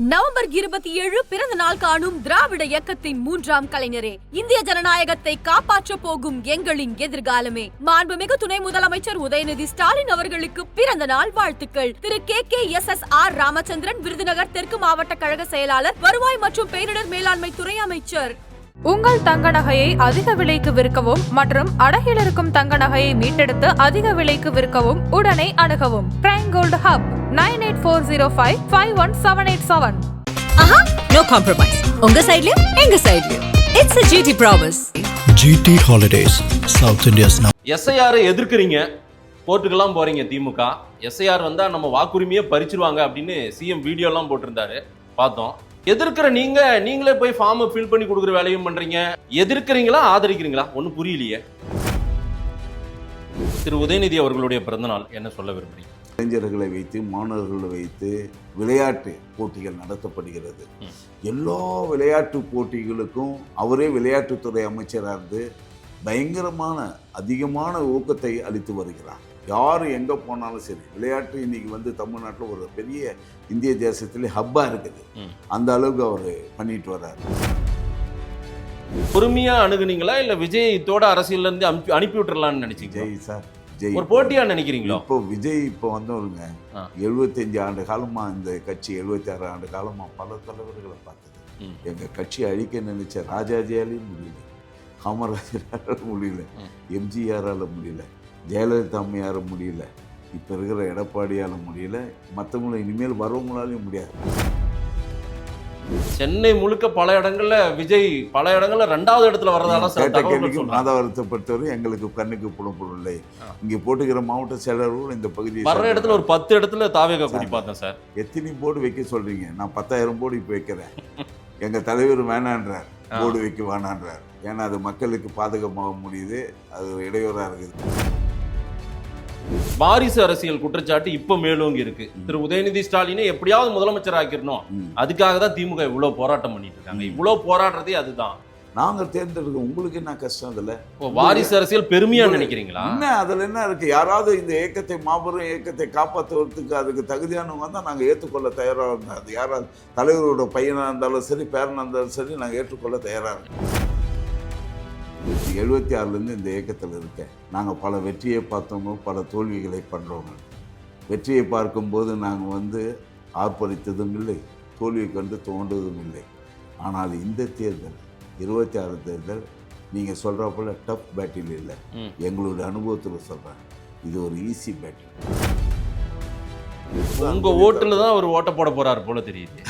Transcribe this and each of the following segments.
November 27 பிறந்த நாள் காணும் திராவிட இயக்கத்தின் 3ஆம் கலைஞரே, இந்திய ஜனநாயகத்தை காப்பாற்ற போகும் எங்களின் எதிர்காலமே. மாண்புமிகு துணை முதலமைச்சர் உதயநிதி ஸ்டாலின் அவர்களுக்கு பிறந்த நாள் வாழ்த்துக்கள். திரு KKSSR ராமச்சந்திரன், விருதுநகர் தெற்கு மாவட்ட கழக செயலாளர், வருவாய் மற்றும் பேரிடர் மேலாண்மை துறை அமைச்சர். உங்கள் தங்க நகையை அதிக விலைக்கு விற்கவும் மற்றும் அடகில் இருக்கும் தங்க நகையை மீட்டெடுத்து அதிக விலைக்கு விற்கவும் உடனே அணுகவும். Prime gold hub 9840551787. No compromise. உங்க சைடுலயும் எங்க சைடுலயும். It's a GT promise. GT Holidays, South India's now. SIR எதிர்க்கிறீங்க, கோர்ட்டுக்கெல்லாம் போறீங்க. திமுக SIR வந்தா நம்ம வாக்குரிமையை பறிச்சிருவாங்க அப்படின்னு சிஎம் வீடியோலாம் போட்டிருந்தாரு, பார்த்தோம். எதிர்க்கிற நீங்களே போய் ஃபார்ம் ஃபில் பண்ணி கொடுக்குற வேலையும் பண்றீங்க. எதிர்க்கிறீங்களா ஆதரிக்கிறீங்களா ஒன்றும் புரியலையே. திரு உதயநிதி அவர்களுடைய பிறந்தநாள் என்ன சொல்ல விரும்புறீங்க? இளைஞர்களை வைத்து மாணவர்களை வைத்து விளையாட்டு போட்டிகள் நடத்தப்படுகிறது. எல்லா விளையாட்டு போட்டிகளுக்கும் அவரே விளையாட்டுத்துறை அமைச்சராக இருந்து பயங்கரமான அதிகமான ஊக்கத்தை அளித்து வருகிறார். யார் எங்கே போனாலும் சரி, விளையாட்டு இன்னைக்கு வந்து தமிழ்நாட்டில் ஒரு பெரிய இந்திய தேசத்திலே ஹப்பாக இருக்குது. அந்த அளவுக்கு அவர் பண்ணிட்டு வர்றாரு. பொறுமையா அணுகுனீங்களா இல்ல விஜய் இதோட அரசியல்ல இருந்து அனுப்பி விட்டுறலாம்னு நினைச்சீங்க? ஜெய் சார், ஜெய் ஒரு போட்டியா நினைக்கிறீங்களா? இப்போ விஜய் இப்போ வந்தவருங்க 75 ஆண்டு காலமா இந்த கட்சி, 76 ஆண்டு காலமா பல தலைவர்களை பார்த்தது. எங்க கட்சி அழிக்க நினைச்ச ராஜாஜியாலையும் முடியல, காமராஜரால முடியல, எம்ஜிஆரால முடியல, ஜெயலலிதா அம்மையார முடியல, இப்போ இருக்கிற எடப்பாடியால முடியல, மற்றவங்களும் இனிமேல் வரவங்களாலையும் முடியாது. சென்னை முழுக்க பல இடங்கள்ல விஜய் பல இடங்கள்ல 2வது இடத்துல வரதால மாதவரத்தை பொறுத்தவரை எங்களுக்கு கண்ணுக்கு புலப்படவில்லை. இங்கே போட்டுக்கிற மாவட்ட செயலர்கள் இந்த பகுதி வர இடத்துல ஒரு 10 இடத்துல தாவேகா கூட்டி பார்த்தேன் சார். எத்தனை போர்டு வைக்க சொல்றீங்க? நான் 10,000 போர்டு இப்போ வைக்கிறேன். எங்க தலைவர் வேணான்றார், போர்டு வைக்க வேணான்றார். ஏன்னா அது மக்களுக்கு பாதுகாப்பாக முடியுது, அது இடையூறாக இருக்குது. வாரிசு அரசியல் குற்றச்சாட்டு இப்ப மேலோங்கி இருக்கு. திரு உதயநிதி ஸ்டாலினை எப்படியாவது முதலமைச்சர் ஆக்கிடணும், அதுக்காக தான் திமுக இவ்வளவு போராட்டம் பண்ணிட்டு இருக்காங்க. இவ்வளவு போராடுறதே அதுதான். நாங்க தேர்ந்தெடுக்க உங்களுக்கு என்ன கஷ்டம்? அதுல வாரிசு அரசியல் பெருமையா நினைக்கிறீங்களா? என்ன அதுல என்ன இருக்கு? யாராவது இந்த இயக்கத்தை, மாபெரும் இயக்கத்தை காப்பாற்றுவதற்கு அதுக்கு தகுதியானவங்க தான் நாங்க ஏற்றுக்கொள்ள தயாராக இருந்தோம். அது யாராவது தலைவரோட பையனா இருந்தாலும் சரி, பேரனா இருந்தாலும் சரி, நாங்க ஏற்றுக்கொள்ள தயாராக இருக்கோம். 76லேருந்து இந்த இயக்கத்தில் இருக்கேன். நாங்கள் பல வெற்றியை பார்த்தவங்க, பல தோல்விகளை பண்ணுறவங்க. வெற்றியை பார்க்கும்போது நாங்கள் வந்து ஆர்ப்பரித்ததும் இல்லை, தோல்வியை கண்டு தோன்றதும் இல்லை. ஆனால் இந்த தேர்தல் 26 தேர்தல் நீங்கள் சொல்கிற போல டஃப் பேட்டில் இல்லை. எங்களுடைய அனுபவத்தில் சொல்கிறேன், இது ஒரு ஈஸி பேட்டில். உங்க ஓட்டுல தான் ஒரு ஓட்ட போட போறாரு போல தெரியுது.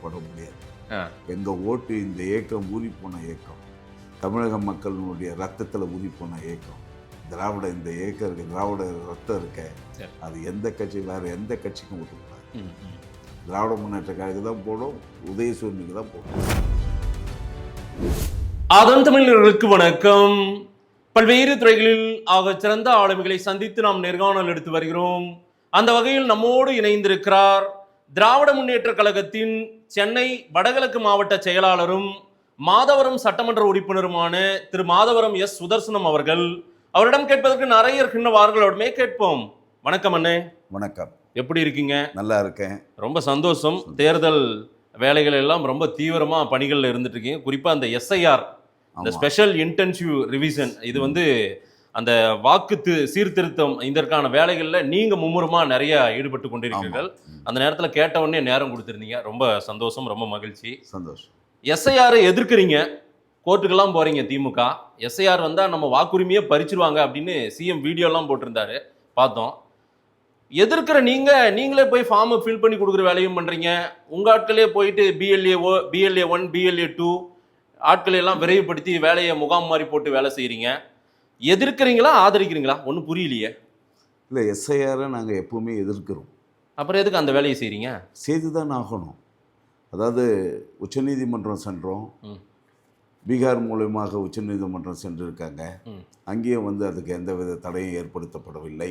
போட முடியாது. எங்கள் ஓட்டு இந்த இயக்கம் ஊறி போன இயக்கம், தமிழக மக்களுடைய ரத்தத்தில் ஊறி போன இயக்கம். திராவிட இந்த இயக்கம் இருக்கு, திராவிட ரத்தம் இருக்க, அது எந்த கட்சி வேற எந்த கட்சிக்கும் விட்டுக்கூடாது. திராவிட முன்னேற்ற கழகம் தான் போடும், உதயசூரியனுக்கு தான் போடும். அதன் தமிழர்களுக்கு வணக்கம். பல்வேறு துறைகளில் ஆக சிறந்த ஆளுமைகளை சந்தித்து நாம் நேர்காணல் எடுத்து வருகிறோம். அந்த வகையில் நம்மோடு இணைந்திருக்கிறார் திராவிட முன்னேற்ற கழகத்தின் சென்னை வடகிழக்கு மாவட்ட செயலாளரும் மாதவரம் சட்டமன்ற உறுப்பினருமான திரு மாதவரம் சுதர்சனம் அவர்கள். அவரிடம் கேட்பதற்கு நிறைய இருக்கின்ற வார்களோடமே கேட்போம். வணக்கம் அண்ணே. வணக்கம். எப்படி இருக்கீங்க? நல்லா இருக்கேன், ரொம்ப சந்தோஷம். தேர்தல் வேலைகள் எல்லாம் ரொம்ப தீவிரமா பணிகள்ல இருந்துட்டு இருக்கீங்க. குறிப்பா அந்த SIR, இந்த ஸ்பெஷல் இன்டென்சிவ் ரிவிஷன், இது வந்து அந்த வாக்கு சீர்திருத்தம், இதற்கான வேலைகள்ல நீங்க மும்முரமா நிறைய ஈடுபட்டு கொண்டிருக்கீர்கள். அந்த நேரத்துல கேட்ட உடனே நேரம் கொடுத்திருந்தீங்க, ரொம்ப சந்தோஷம், ரொம்ப மகிழ்ச்சி. சந்தோஷம். SIR எதிர்க்கிறீங்க, கோர்ட்டுக்கெல்லாம் போறீங்க. திமுக SIR வந்தா நம்ம வாக்குரிமையை பறிச்சிருவாங்க அப்படின்னு சிஎம் வீடியோலாம் போட்டிருந்தாரு, பார்த்தோம். எதிர்க்கிற நீங்களே போய் ஃபார்ம் ஃபில் பண்ணி கொடுக்குற வேலையும் பண்றீங்க. உங்க ஆட்களே போயிட்டு BLA 1 BLA 2 ஆட்களை எல்லாம் விரைவுபடுத்தி வேலையை முகாம் மாதிரி போட்டு வேலை செய்யறீங்க. எதிர்க்கிறீங்களா ஆதரிக்கிறீங்களா ஒன்றும் புரியலையே. இல்லை, SIR நாங்கள் எப்பவுமே எதிர்க்கிறோம். அப்புறம் எதுக்கு அந்த வேலையை செய்றீங்க? செய்து தான் ஆகணும். அதாவது உச்சநீதிமன்றம் சென்றோம், பீகார் மூலமாக உச்சநீதிமன்றம் சென்றிருக்காங்க. அங்கேயும் வந்து அதுக்கு எந்தவித தடையும் ஏற்படுத்தப்படவில்லை.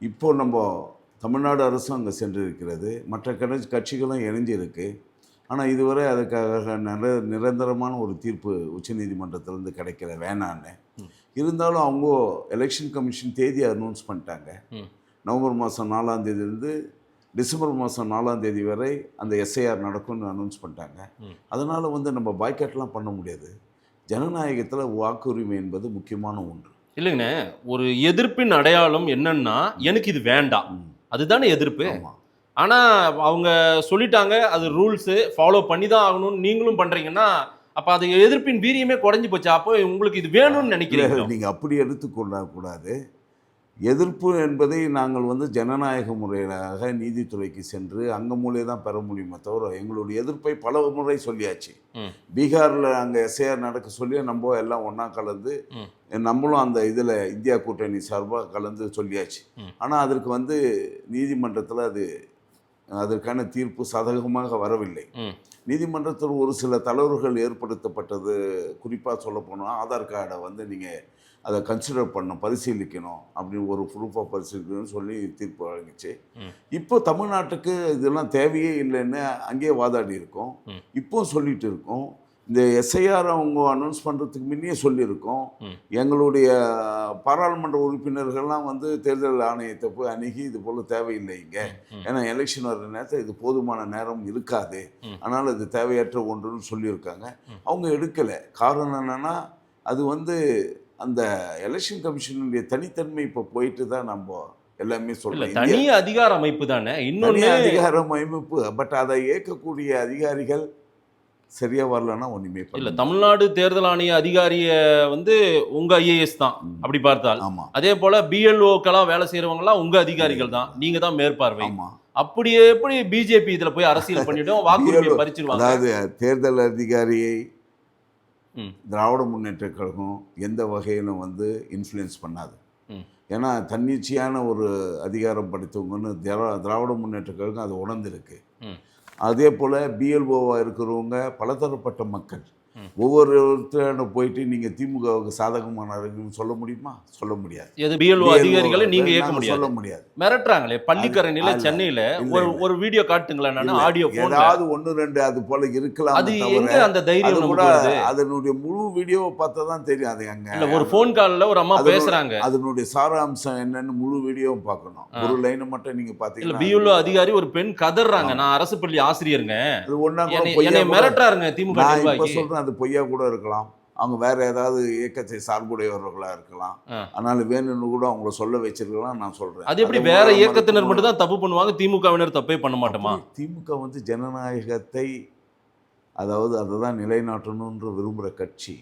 இப்போ நம்ம தமிழ்நாடு அரசும் அங்கே சென்றிருக்கிறது, மற்ற கட்சிகளும் இணைஞ்சிருக்கு. ஆனால் இதுவரை அதுக்காக நிரந்தரமான ஒரு தீர்ப்பு உச்சநீதிமன்றத்திலேருந்து கிடைக்கல, வேணான்னு. இருந்தாலும் அவங்க எலெக்ஷன் கமிஷன் தேதி அனௌன்ஸ் பண்ணிட்டாங்க. நவம்பர் மாதம் 4ஆம் தேதியிலேருந்து டிசம்பர் மாதம் 4ஆம் தேதி வரை அந்த எஸ்ஐஆர் நடக்கும்னு அனௌன்ஸ் பண்ணிட்டாங்க. அதனால் வந்து நம்ம பாய்காட்லாம் பண்ண முடியாது. ஜனநாயகத்தில் வாக்குரிமை என்பது முக்கியமான ஒன்று. இல்லைங்கண்ணே, ஒரு எதிர்ப்பின் அடையாளம் என்னன்னா எனக்கு இது வேண்டாம், அதுதானே எதிர்ப்பு. ஆமாம். ஆனால் அவங்க சொல்லிட்டாங்க, அது ரூல்ஸு ஃபாலோ பண்ணி தான் ஆகணும்னு நீங்களும் பண்ணுறீங்கன்னா அப்போ அது எதிர்ப்பின் வீரியமே குறைஞ்சி போச்சு. அப்போ உங்களுக்கு இது வேணும்னு நினைக்கிறீங்க. நீங்கள் அப்படி எடுத்துக்கொள்ளக்கூடாது. எதிர்ப்பு என்பதை நாங்கள் வந்து ஜனநாயக முறையாக நீதித்துறைக்கு சென்று அங்கே மூலையே தான் பெற முடியுமே தவிர எங்களுடைய எதிர்ப்பை பல முறை சொல்லியாச்சு. பீகாரில் அங்கே எஸ்ஐஆர் நடக்க சொல்லி நம்ம எல்லாம் ஒன்றா கலந்து நம்மளும் அந்த இதில் இந்தியா கூட்டணி சார்பாக கலந்து சொல்லியாச்சு. ஆனால் அதற்கு வந்து நீதிமன்றத்தில் அதற்கான தீர்ப்பு சாதகமாக வரவில்லை. நீதிமன்றத்தில் ஒரு சில தளர்வுகள் ஏற்படுத்தப்பட்டது. குறிப்பாக சொல்ல போனால் ஆதார் கார்டை வந்து நீங்கள் அதை கன்சிடர் பண்ணணும், பரிசீலிக்கணும் அப்படின்னு ஒரு ப்ரூஃபாக பரிசீலிக்கணும்னு சொல்லி தீர்ப்பு வழங்கிச்சு. இப்போ தமிழ்நாட்டுக்கு இதெல்லாம் தேவையே இல்லைன்னு அங்கேயே வாதாடி இருக்கோம். இப்போ சொல்லிட்டு இருக்கோம். இந்த எஸ்ஐஆர் அவங்க அனௌன்ஸ் பண்ணுறதுக்கு முன்னே சொல்லியிருக்கோம். எங்களுடைய பாராளுமன்ற உறுப்பினர்கள்லாம் வந்து தேர்தல் ஆணையத்தை போய் அணுகி இது போல் தேவையில்லைங்க, ஏன்னா எலெக்ஷன் வர்ற நேரத்தில் இது போதுமான நேரம் இருக்காது, ஆனால் இது தேவையற்ற ஒன்றுன்னு சொல்லியிருக்காங்க. அவங்க எடுக்கலை. காரணம் என்னென்னா அது வந்து அந்த எலெக்ஷன் கமிஷனுடைய தனித்தன்மை இப்போ போயிட்டு தான் நம்ம எல்லாமே சொல்லலாம். தனி அதிகார அமைப்பு தானே, இன்னொரு அதிகார அமைப்பு. பட் அதை இயக்கக்கூடிய அதிகாரிகள் சரியா வரலன்னா ஒண்ணுமே இல்ல. தமிழ்நாடு தேர்தல் ஆணைய அதிகாரிய வந்து உங்க ஐஏஎஸ் தான் அப்படி பார்த்தால். அதே போல பிஎல்ஓக்கெல்லாம் வேலை செய்யறவங்கலாம் உங்க அதிகாரிகள் தான், நீங்க தான் மேற்பார்வை. அப்படியே எப்படி பிஜேபி இதுல போய் அரசியல் பண்ணிட்டோம், வாக்குரிமையை பறிச்சிருவாங்க? அதாவது தேர்தல் அதிகாரியை திராவிட முன்னேற்ற கழகம் எந்த வகையிலும் வந்து இன்ஃப்ளூயன்ஸ் பண்ணாது. ஏன்னா தன்னிச்சையான ஒரு அதிகாரம் படைத்தவங்கன்னு திராவிட முன்னேற்ற கழகம் அது உணர்ந்திருக்கு. அதே போல் பிஎல்ஓவாக இருக்கிறவங்க பலதரப்பட்ட மக்கள். ஒவ்வொருத்தரும் போயிட்டு நீங்கள் திமுகவுக்கு சாதகமானவர்கள் சொல்ல முடியுமா? சொல்ல முடியாது. பிஎல்ஓ அதிகாரிகளை நீங்க ஏற்க முடியாது, சொல்ல முடியாது. மிரட்டுறாங்களே பள்ளிக்கரணையில சென்னையில ஒரு வீடியோ காட்டுங்களேன், ஆடியோ ஏதாவது 1-2 அது போல இருக்கலாம். அது எங்க அந்த தைரியம் கூட? அதனுடைய முழு வீடியோவை பார்த்தா தான் தெரியும். அது அங்க ஒரு ஃபோன் கால்ல ஒரு அம்மா பேசுறாங்க, அதனுடைய சாராம்சம் என்னன்னு முழு வீடியோவும் பார்க்கணும். ஒரு லைனை மட்டும் நீங்க பாத்தீங்கன்னா பிஎல்ஓ அதிகாரி ஒரு பெண் கதறாங்க, நான் அரசு பள்ளி ஆசிரியருங்க, என்னை மிரட்டுறாருங்க திமுக நிர்வாகி. சொல்றேன் அது பொய்யா கூட இருக்கலாம். அவங்க வேற ஏதாவது இயக்கத்தை சார்புடையவர்களா இருக்கலாம். அதனால வேணும்னு கூட அவங்கள சொல்ல வச்சிருக்கலாம். நான் சொல்றேன், அது எப்படி வேற இயக்கத்தினர் மட்டும் தான் தப்பு பண்ணுவாங்க, திமுகவினர் தப்பே பண்ண மாட்டோமா? திமுக வந்து ஜனநாயகத்தை, அதாவது அதை தான் நிலைநாட்டணும்ன்ற விரும்புகிற கட்சி.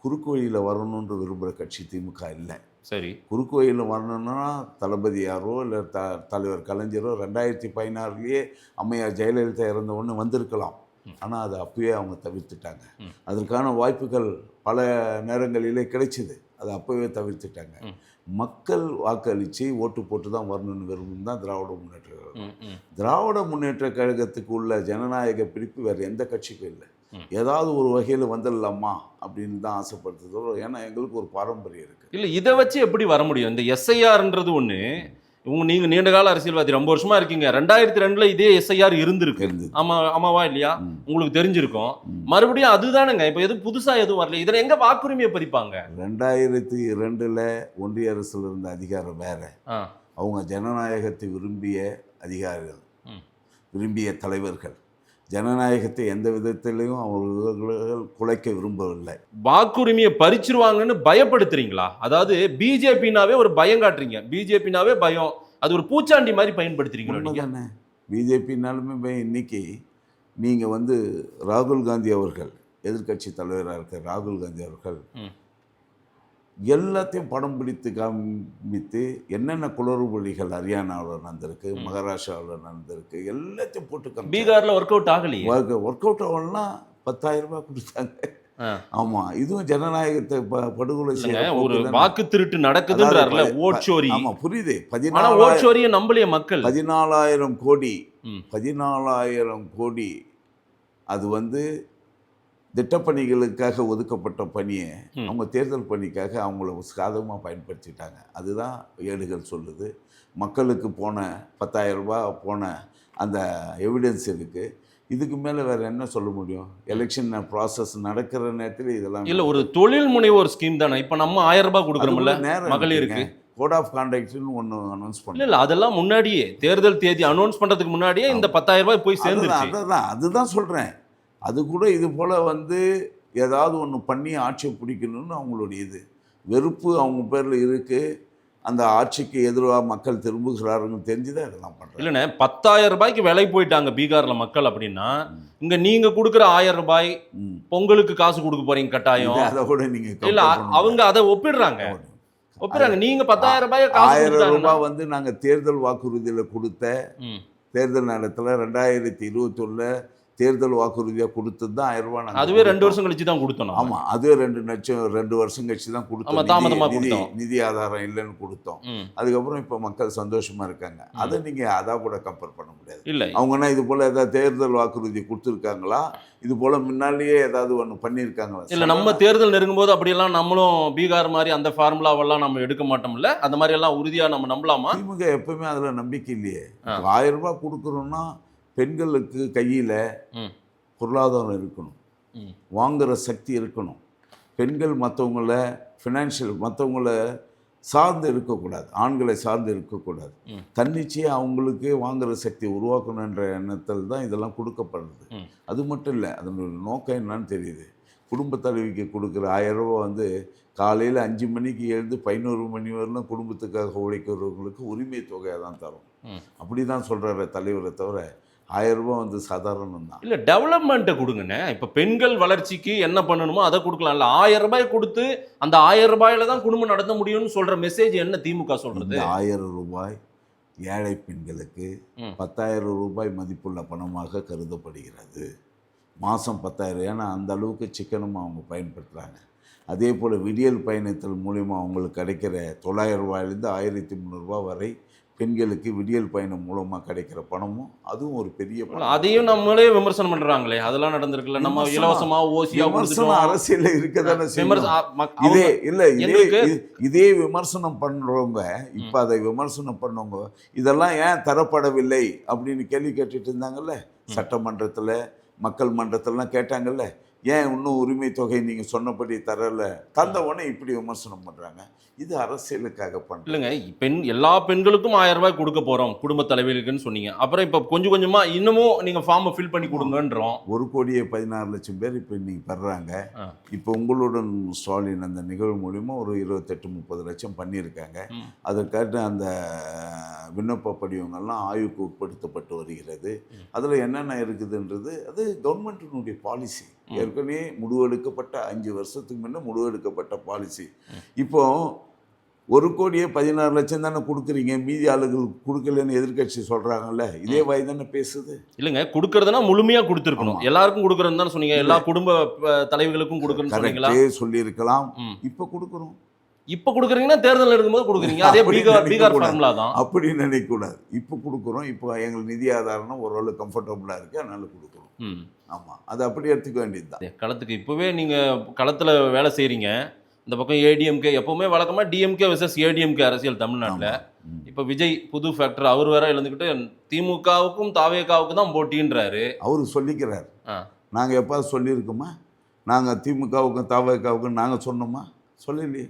குறுக்கு வழியில் வரணுன்ற விரும்புகிற கட்சி திமுக இல்லை. சரி, குறுக்கு வழியில் வரணும்னா தளபதியாரோ இல்லை தலைவர் கலைஞரோ 2016 அம்மையார் ஜெயலலிதா இறந்த ஒன்று வந்திருக்கலாம். ஆனால் அதை அப்பயே அவங்க தவிர்த்துட்டாங்க. அதற்கான வாய்ப்புகள் பல நேரங்களிலே கிடைச்சிது, அதை அப்போவே தவிர்த்துட்டாங்க. மக்கள் வாக்களித்து ஓட்டு போட்டு தான் வரணும்னு விரும்பும் தான் திராவிட முன்னேற்ற கழகம். திராவிட முன்னேற்ற கழகத்துக்கு உள்ள ஜனநாயக பிடிப்பு வேறு எந்த கட்சிக்கும் இல்லை. ஏதாவது ஒரு வகையில் வந்துடலாமா அப்படின்னு தான் ஆசைப்படுத்துதோ. ஏன்னா எங்களுக்கு ஒரு பாரம்பரியம் இருக்குது. இல்லை, இதை வச்சு எப்படி வர முடியும்? இந்த எஸ்ஐஆர்ன்றது ஒன்று, நீங்கள் நீண்ட கால அரசியல்வாதி, ரொம்ப வருஷமா இருக்கீங்க. 2002 இதே எஸ்ஐஆர் இருந்திருக்கு. ஆமாவா இல்லையா? உங்களுக்கு தெரிஞ்சிருக்கும். மறுபடியும் அதுதானுங்க, இப்போ எதுவும் புதுசா எதுவும் வரல. இதில் எங்க வாக்குரிமையை பறிப்பாங்க? 2002 ஒன்றிய அரசுல இருந்த அதிகாரம் வேற. அவங்க ஜனநாயகத்தை விரும்பிய அதிகாரிகள், விரும்பிய தலைவர்கள். ஜனநாயகத்தை எந்த விதத்திலையும் அவர்கள் குலைக்க விரும்பவில்லை. வாக்குரிமையை பறிச்சிருவாங்கன்னு பயப்படுத்துறீங்களா? அதாவது பிஜேபினாவே ஒரு பயம் காட்டுறீங்க, பிஜேபினாவே பயம், அது ஒரு பூச்சாண்டி மாதிரி பயன்படுத்துறீங்க. பிஜேபினாலுமே இன்னைக்கு நீங்கள் வந்து ராகுல் காந்தி அவர்கள், எதிர்கட்சி தலைவராக இருக்க ராகுல் காந்தி அவர்கள் எல்லாத்தையும் படம் பிடித்து காமித்து என்னென்ன குளறுபடிகள் ஹரியானாவில் நடந்திருக்கு, மகாராஷ்டிராவில் நடந்திருக்கு, எல்லாத்தையும் போட்டு பீகாரில் ஒர்க் அவுட் ஆகலையே. ஒர்க் அவுட் ஆகலாம் 10,000 ரூபாய் கொடுத்தாங்க. ஆமா, இதுவும் ஜனநாயகத்தை படுகொலை செய்ய ஒரு வாக்கு திருட்டு நடக்குதுன்றார்ல, ஓட்சோரி. ஆமா, புரியுது. 14,000 நம்பலைய மக்கள் 14,000 கோடி 14,000 கோடி அது வந்து திட்டப்பணிகளுக்காக ஒதுக்கப்பட்ட பணியை அவங்க தேர்தல் பணிக்காக அவங்கள சாதகமாக பயன்படுத்திட்டாங்க. அதுதான் ஏடுகள் சொல்லுது. மக்களுக்கு போன 10,000 ரூபாய் போன அந்த எவிடன்ஸ் இருக்குது. இதுக்கு மேலே வேற என்ன சொல்ல முடியும்? எலெக்ஷன் ப்ராசஸ் நடக்கிற நேரத்தில் இதெல்லாம் இல்லை, ஒரு தொழில் முனைவோர் ஸ்கீம் தானே. இப்போ நம்ம 1000 ரூபாய் கொடுக்குறோம்ல மகளிருக்கு, கோட் ஆஃப் கான்டாக்ட்னு ஒன்று அனௌன்ஸ் பண்ணோம். இல்ல அதெல்லாம் முன்னாடியே தேர்தல் தேதி அனௌன்ஸ் பண்றதுக்கு முன்னாடியே இந்த 10,000 ரூபாய் போய் சேர்ந்துருச்சு. அதுதான் சொல்றேன். அது கூட இது போல வந்து ஏதாவது ஒன்று பண்ணி ஆட்சியை பிடிக்கணும்னு அவங்களுடைய இது வெறுப்பு அவங்க பேர்ல இருக்கு. அந்த ஆட்சிக்கு எதிராக மக்கள் திரும்புகிறார்கள் தெரிஞ்சுதான் இதெல்லாம் பண்றேன். இல்லைண்ணே 10,000 ரூபாய்க்கு விலை போயிட்டாங்க பீகார்ல மக்கள் அப்படின்னா, இங்க நீங்க கொடுக்குற 1000 ரூபாய் பொங்கலுக்கு காசு கொடுக்க போறீங்க கட்டாயம். அதை கூட நீங்க இல்ல அவங்க அதை ஒப்பிடுறாங்க. நீங்க 10,000 ரூபாய் 1000 ரூபாய் வந்து நாங்க தேர்தல் வாக்குறுதியில கொடுத்த தேர்தல் நேரத்துல 2021 தேர்தல் வாக்குறுதியாக கொடுத்தது தான் 1000 ரூபாய். அதுவே 2 வருஷம் கழிச்சு தான் கொடுத்தோம். ஆமாம், அதுவே 2 வருஷம் கழிச்சு தான் கொடுத்தோம். நிதி ஆதாரம் இல்லைன்னு கொடுத்தோம். அதுக்கப்புறம் இப்போ மக்கள் சந்தோஷமா இருக்காங்க. அதை நீங்க அதான் கூட கம்பேர் பண்ண முடியாது. இல்லை அவங்கன்னா இது போல ஏதாவது தேர்தல் வாக்குறுதி கொடுத்துருக்காங்களா, இது போல முன்னாலேயே ஏதாவது ஒன்று பண்ணியிருக்காங்களா? இல்லை நம்ம தேர்தல் நெருங்கும் போது அப்படியெல்லாம் நம்மளும் பீகார் மாதிரி அந்த ஃபார்முலாவெல்லாம் நம்ம எடுக்க மாட்டோம்ல, அந்த மாதிரி எல்லாம் உறுதியாக நம்ம நம்பலாமா? திமுக எப்பவுமே அதில் நம்பிக்கை இல்லையே. 1000 ரூபாய் கொடுக்குறோன்னா பெண்களுக்கு கையில் பொருளாதாரம் இருக்கணும், வாங்குகிற சக்தி இருக்கணும். பெண்கள் மற்றவங்கள ஃபினான்ஷியல் மற்றவங்கள சார்ந்து இருக்கக்கூடாது, ஆண்களை சார்ந்து இருக்கக்கூடாது. தன்னிச்சையாக அவங்களுக்கு வாங்குகிற சக்தியை உருவாக்கணுன்ற எண்ணத்தில் தான் இதெல்லாம் கொடுக்கப்படுறது. அது மட்டும் இல்லை, அதனுடைய நோக்கம் என்னன்னு தெரியுது. குடும்ப தலைவிக்கு கொடுக்குற 1000 ரூபா வந்து காலையில் 5 மணிக்கு எழுந்து 11 மணி வரலாம் குடும்பத்துக்காக உழைக்கிறவங்களுக்கு உரிமை தொகையாக தான் தரும். அப்படி தான் சொல்கிறாரு தலைவரை தவிர 1000 ரூபாய் வந்து சாதாரணம் தான். இல்லை டெவலப்மெண்ட்டை கொடுங்கண்ணே. இப்போ பெண்கள் வளர்ச்சிக்கு என்ன பண்ணணுமோ அதை கொடுக்கலாம்ல. 1000 ரூபாய் கொடுத்து அந்த 1000 ரூபாயில தான் குடும்பம் நடத்த முடியும்னு சொல்ற மெசேஜ் என்ன திமுக சொல்றது? 1000 ரூபாய் ஏழை பெண்களுக்கு 10,000 ரூபாய் மதிப்புள்ள பணமாக கருதப்படுகிறது. மாதம் 10,000. ஏன்னா அந்த அளவுக்கு சிக்கனமாக அவங்க பயன்படுத்துகிறாங்க. அதே போல் விடியல் பயணத்தில் மூலிமா அவங்களுக்கு கிடைக்கிற 900 ரூபாயிலேருந்து 1300 ரூபா வரை பெண்களுக்கு விடியல் பயணம் மூலமாக கிடைக்கிற பணமும் அதுவும் ஒரு பெரிய பணம். அதையும் நம்மளே விமர்சனம் பண்றாங்களே, அதெல்லாம் நடந்திருக்குல்ல. நம்ம இலவசமா ஓசியா அரசியல் இருக்கதானே இதே விமர்சனம் பண்றவங்க இப்ப அதை விமர்சனம் பண்ணவங்க இதெல்லாம் ஏன் தரப்படவில்லை அப்படின்னு கேள்வி கேட்டுட்டு இருந்தாங்கல்ல. சட்டமன்றத்துல மக்கள் மன்றத்திலாம் கேட்டாங்கல்ல, ஏன் இன்னும் உரிமை தொகை நீங்க சொன்னபடி தரல, தந்த உடனே இப்படி விமர்சனம் பண்றாங்க. இது அரசியலுக்காக பண்ண இல்லைங்க. எல்லா பெண்களுக்கும் 1000 ரூபாய் கொடுக்க போறோம் குடும்ப தலைவர்களுக்குன்னு சொன்னீங்க. அப்புறம் இப்ப கொஞ்சம் கொஞ்சமா இன்னமும் நீங்க ஃபார்மை ஃபில் பண்ணி கொடுங்கன்றோம். 1,16,00,000 பேர் இப்ப இன்னைக்கு பெறாங்க. இப்போ உங்களுடன் ஸ்டாலின் அந்த நிகழ்வு மூலியமா ஒரு 28-30 லட்சம் பண்ணியிருக்காங்க. அதற்காக அந்த விண்ணப்ப படிவங்கள்லாம் ஆய்வுக்கு உட்படுத்தப்பட்டு வருகிறது. அதில் என்னென்ன இருக்குதுன்றது அது கவர்மெண்ட்டினுடைய பாலிசி. ஏற்கனவே முடிவெடுக்கப்பட்ட 5 வருஷத்துக்கு முன்னே முடிவெடுக்கப்பட்ட பாலிசி. இப்போ 1,16,00,000 தானே கொடுக்குறீங்க, மீதி ஆளுகளுக்கு கொடுக்கலன்னு எதிர்கட்சி சொல்றாங்கல்ல. இதே வாய் தானே பேசுது. இல்லைங்க, கொடுக்கறதுனா முழுமையா கொடுத்துருக்கணும். எல்லாருக்கும் கொடுக்கறதுன்னு தானே சொன்னீங்க. எல்லா குடும்ப தலைவர்களுக்கும் கொடுக்கறதுன்னு சொன்னீங்களா? சொல்லியிருக்கலாம். இப்போ கொடுக்குறோம். இப்போ கொடுக்குறீங்கன்னா தேர்தல் இருக்கும்போது கொடுக்குறீங்க. அதே பீகார் ஃபார்முலா தான். அப்படி நினைக்கக்கூடாது. இப்போ கொடுக்குறோம். இப்போ எங்களுக்கு நிதி ஆதாரம் ஓரளவு கம்ஃபர்டபுளாக இருக்குது, அதனால கொடுக்குறோம். ஆமாம், அது அப்படி எடுத்துக்க வேண்டியது தான். களத்துக்கு இப்போவே நீங்கள் களத்தில் வேலை செய்கிறீங்க. இந்த பக்கம் ஏடிஎம்கே எப்போவுமே வழக்கமாக டிஎம்கே வெர்சஸ் ஏடிஎம்கே அரசியல் தமிழ்நாட்டில். இப்போ விஜய் புது ஃபேக்டர் அவர் வேற எழுந்துக்கிட்டு திமுகவுக்கும் தாவேகாவுக்கும் தான் போட்டின்றாரு. அவரு சொல்லிக்கிறார். நாங்கள் எப்போ சொல்லியிருக்கோமா? நாங்கள் திமுகவுக்கும் தாவேகாவுக்கும் நாங்கள் சொன்னோமா? சொல்லலையே.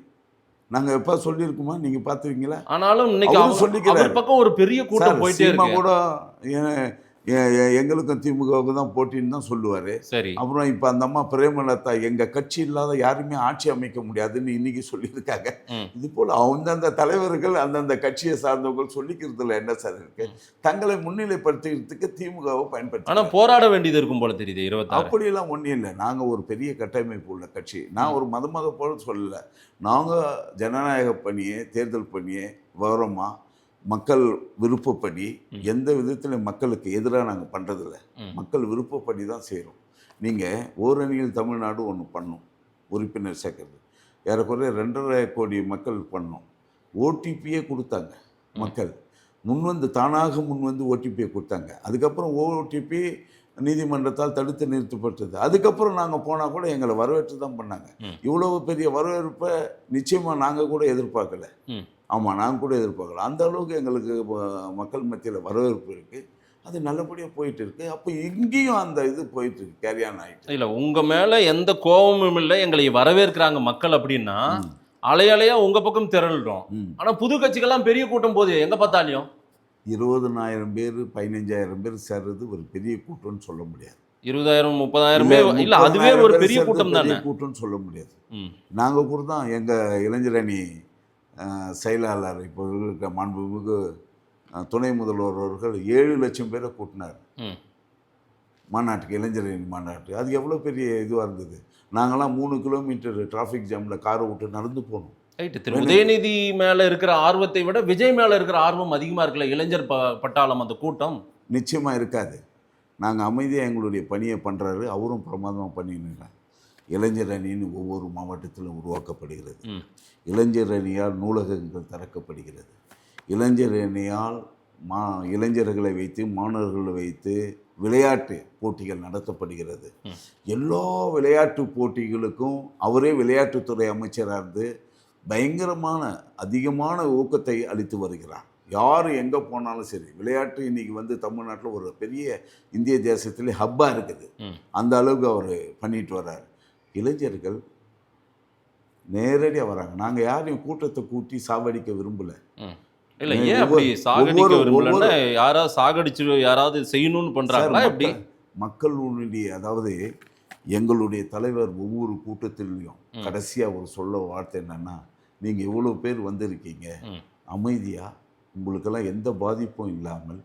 நாங்கள் எப்போ சொல்லியிருக்கோமா? நீங்கள் பார்த்துருக்கீங்களா? ஆனாலும் இன்னைக்கு சொல்லிக்கிறார். பக்கம் ஒரு பெரிய கூட்டம் போயிட்டே இருக்கு. கூட எங்களுக்கும் திமுகவுக்கு தான் போட்டின்னு தான் சொல்லுவார். சரி. அப்புறம் இப்போ அந்த அம்மா பிரேமலதா எங்கள் கட்சி இல்லாத யாருமே ஆட்சி அமைக்க முடியாதுன்னு இன்னைக்கு சொல்லியிருக்காங்க. இது போல் அந்தந்த தலைவர்கள் அந்தந்த கட்சியை சார்ந்தவங்க சொல்லிக்கிறதுல என்ன சார் இருக்கு? தங்களை முன்னிலைப்படுத்துறதுக்கு திமுகவை பயன்படுத்த. ஆனால் போராட வேண்டியது இருக்கும் போல தெரியுது. 26 அப்படியெல்லாம் ஒன்றும் இல்லை. நாங்கள் ஒரு பெரிய கட்டமைப்பு உள்ள கட்சி. நான் ஒரு மத போல சொல்லலை. நாங்கள் ஜனநாயக பணியை தேர்தல் பணியை விவரமாக மக்கள் விருப்பப்படி எந்த விதத்தில் மக்களுக்கு எதிராக நாங்கள் பண்ணுறதில்ல. மக்கள் விருப்பப்படி தான் செய்கிறோம். நீங்கள் ஓரணியில் தமிழ்நாடு ஒன்று பண்ணோம், உறுப்பினர் சேர்க்கறது. ஏறக்குறைய 2.5 கோடி மக்கள் பண்ணோம். ஓடிபியே கொடுத்தாங்க. மக்கள் தானாக முன்வந்து ஓடிபியை கொடுத்தாங்க. அதுக்கப்புறம் ஓடிபி நீதிமன்றத்தால் தடுத்து நிறுத்தப்பட்டது. அதுக்கப்புறம் நாங்கள் போனால் கூட எங்களை வரவேற்று தான் பண்ணாங்க. இவ்வளவு பெரிய வரவேற்பை நிச்சயமாக நாங்கள் கூட எதிர்பார்க்கல. ஆமாம், நாங்கள் கூட எதிர்பார்க்கல. அந்த அளவுக்கு எங்களுக்கு மக்கள் மத்தியில் வரவேற்பு இருக்குது. அது நல்லபடியாக போயிட்டு இருக்கு. அப்போ இங்கேயும் அந்த இது போயிட்டு இருக்கு, கேரியான் ஆகிட்டு. இல்லை, உங்கள் மேலே எந்த கோபமும் இல்லை, எங்களை வரவேற்கிறாங்க மக்கள் அப்படின்னா அலையா உங்க பக்கம் திரள்றோம். ம். ஆனா புது கட்சிகள்லாம் பெரிய கூட்டம் போகுது எங்க பார்த்தாலும். 20,000 பேர் 15,000 பேர் சேர்றது ஒரு பெரிய கூட்டம்னு சொல்ல முடியாது. 20,000 30,000 பேர் இல்ல, அதுவே ஒரு பெரிய கூட்டம் தானே. கூட்டம்னு சொல்ல முடியாது. ம். நாங்க கூட தான் எங்க இளைஞரணி செயலாளர் இப்போ இருக்க மாண்புமிகு துணை முதல்வர் அவர்கள் 7 லட்சம் பேரை கூட்டினார் ம். மாநாட்டுக்கு, இளைஞரணி மாநாட்டு. அது எவ்வளோ பெரிய இதுவாக இருந்தது. நாங்களாம் 3 கிலோமீட்டர் டிராஃபிக் ஜாமில் காரை விட்டு நடந்து போனோம். ரைட்டு. திரு உதயநிதி மேல இருக்கிற ஆர்வத்தை விட விஜய் மேல இருக்கிற ஆர்வம் அதிகமா இருக்குல்ல, இளைஞர் பட்டாளம் அந்த கூட்டம். நிச்சயமாக இருக்காது. நாங்கள் அமைதியாக எங்களுடைய பணியை பண்ணுறாரு, அவரும் பிரமாதமாக பண்ணின்னு. இளைஞர் அணின்னு ஒவ்வொரு மாவட்டத்திலும் உருவாக்கப்படுகிறது. ம். இளைஞர் அணியால் நூலகங்கள் திறக்கப்படுகிறது. இளைஞர் அணியால் இளைஞர்களை வைத்து மாணவர்களை வைத்து விளையாட்டு போட்டிகள் நடத்தப்படுகிறது. எல்லா விளையாட்டு போட்டிகளுக்கும் அவரே விளையாட்டுத்துறை அமைச்சராக இருந்து பயங்கரமான அதிகமான ஊக்கத்தை அளித்து வருகிறார். யார் எங்கே போனாலும் சரி, விளையாட்டு இன்றைக்கி வந்து தமிழ்நாட்டில் ஒரு பெரிய இந்திய தேசத்திலே ஹப்பாக இருக்குது. அந்த அளவுக்கு அவர் பண்ணிட்டு வர்றார். இளைஞர்கள் நேரடியாக வராங்க. நாங்கள் யாரையும் கூட்டத்தை கூட்டி சாவடிக்க விரும்பலை. இல்ல, ஏன் அப்படி சாகடிக்க விரும்பலன்னா யாராவது சாகடிச்சு யாராவது செய்யணும்னு பண்றாங்களா எப்படி? மக்களுடைய, அதாவது எங்களுடைய தலைவர் ஒவ்வொரு கூட்டத்திலையும் கடைசியாக ஒரு சொல்ல வார்த்தை என்னன்னா, நீங்கள் இவ்வளோ பேர் வந்திருக்கீங்க, அமைதியாக உங்களுக்கெல்லாம் எந்த பாதிப்பும் இல்லாமல்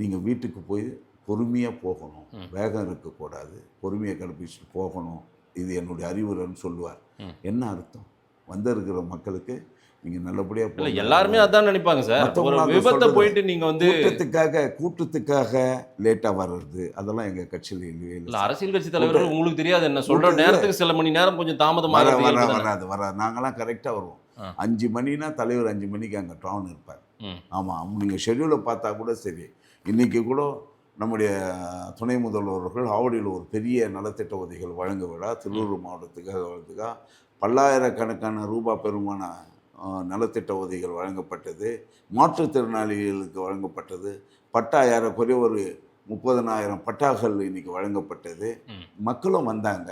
நீங்கள் வீட்டுக்கு போய் பொறுமையாக போகணும், வேகம் இருக்கக்கூடாது, பொறுமையாக கடைப்பிடிச்சிட்டு போகணும், இது என்னுடைய அறிவுரைன்னு சொல்லுவார். என்ன அர்த்தம்? வந்திருக்கிற மக்களுக்கு நீங்க நல்லபடியா போக, எல்லாருமே அதான் நினைப்பாங்க சார். ஒரு விபத்தை போயிட்டு நீங்க வந்து கூட்டத்துக்காக லேட்டா வர்றது, அதெல்லாம் எங்க கட்சியில் இல்லவே இல்லை. அரசியல் கட்சி தலைவர்கள் உங்களுக்கு தெரியாது என்ன சொல்ற நேரத்துக்கு சில மணி நேரம் கொஞ்சம் தாமதமாக வராது. நாங்கெல்லாம் கரெக்டா வருவோம். 5 மணினா தலைவர் 5 மணிக்கு அங்கே டவுன் இருப்பார். ஆமாம், நீங்கள் ஷெட்யூலை பார்த்தா கூட சரி. இன்றைக்கி கூட நம்முடைய துணை முதல்வர்கள் ஆவடியில் ஒரு பெரிய நலத்திட்ட உதவிகள் வழங்க விழா திருவள்ளூர் மாவட்டத்துக்காக பல்லாயிரக்கணக்கான ரூபாய் பெருமான நலத்திட்ட உதவிகள் வழங்கப்பட்டது. மாற்றுத்திறனாளிகளுக்கு வழங்கப்பட்டது. பட்டா ஏறக்குறைய ஒரு 30,000 பட்டாக்கள் இன்றைக்கி வழங்கப்பட்டது. மக்களும் வந்தாங்க.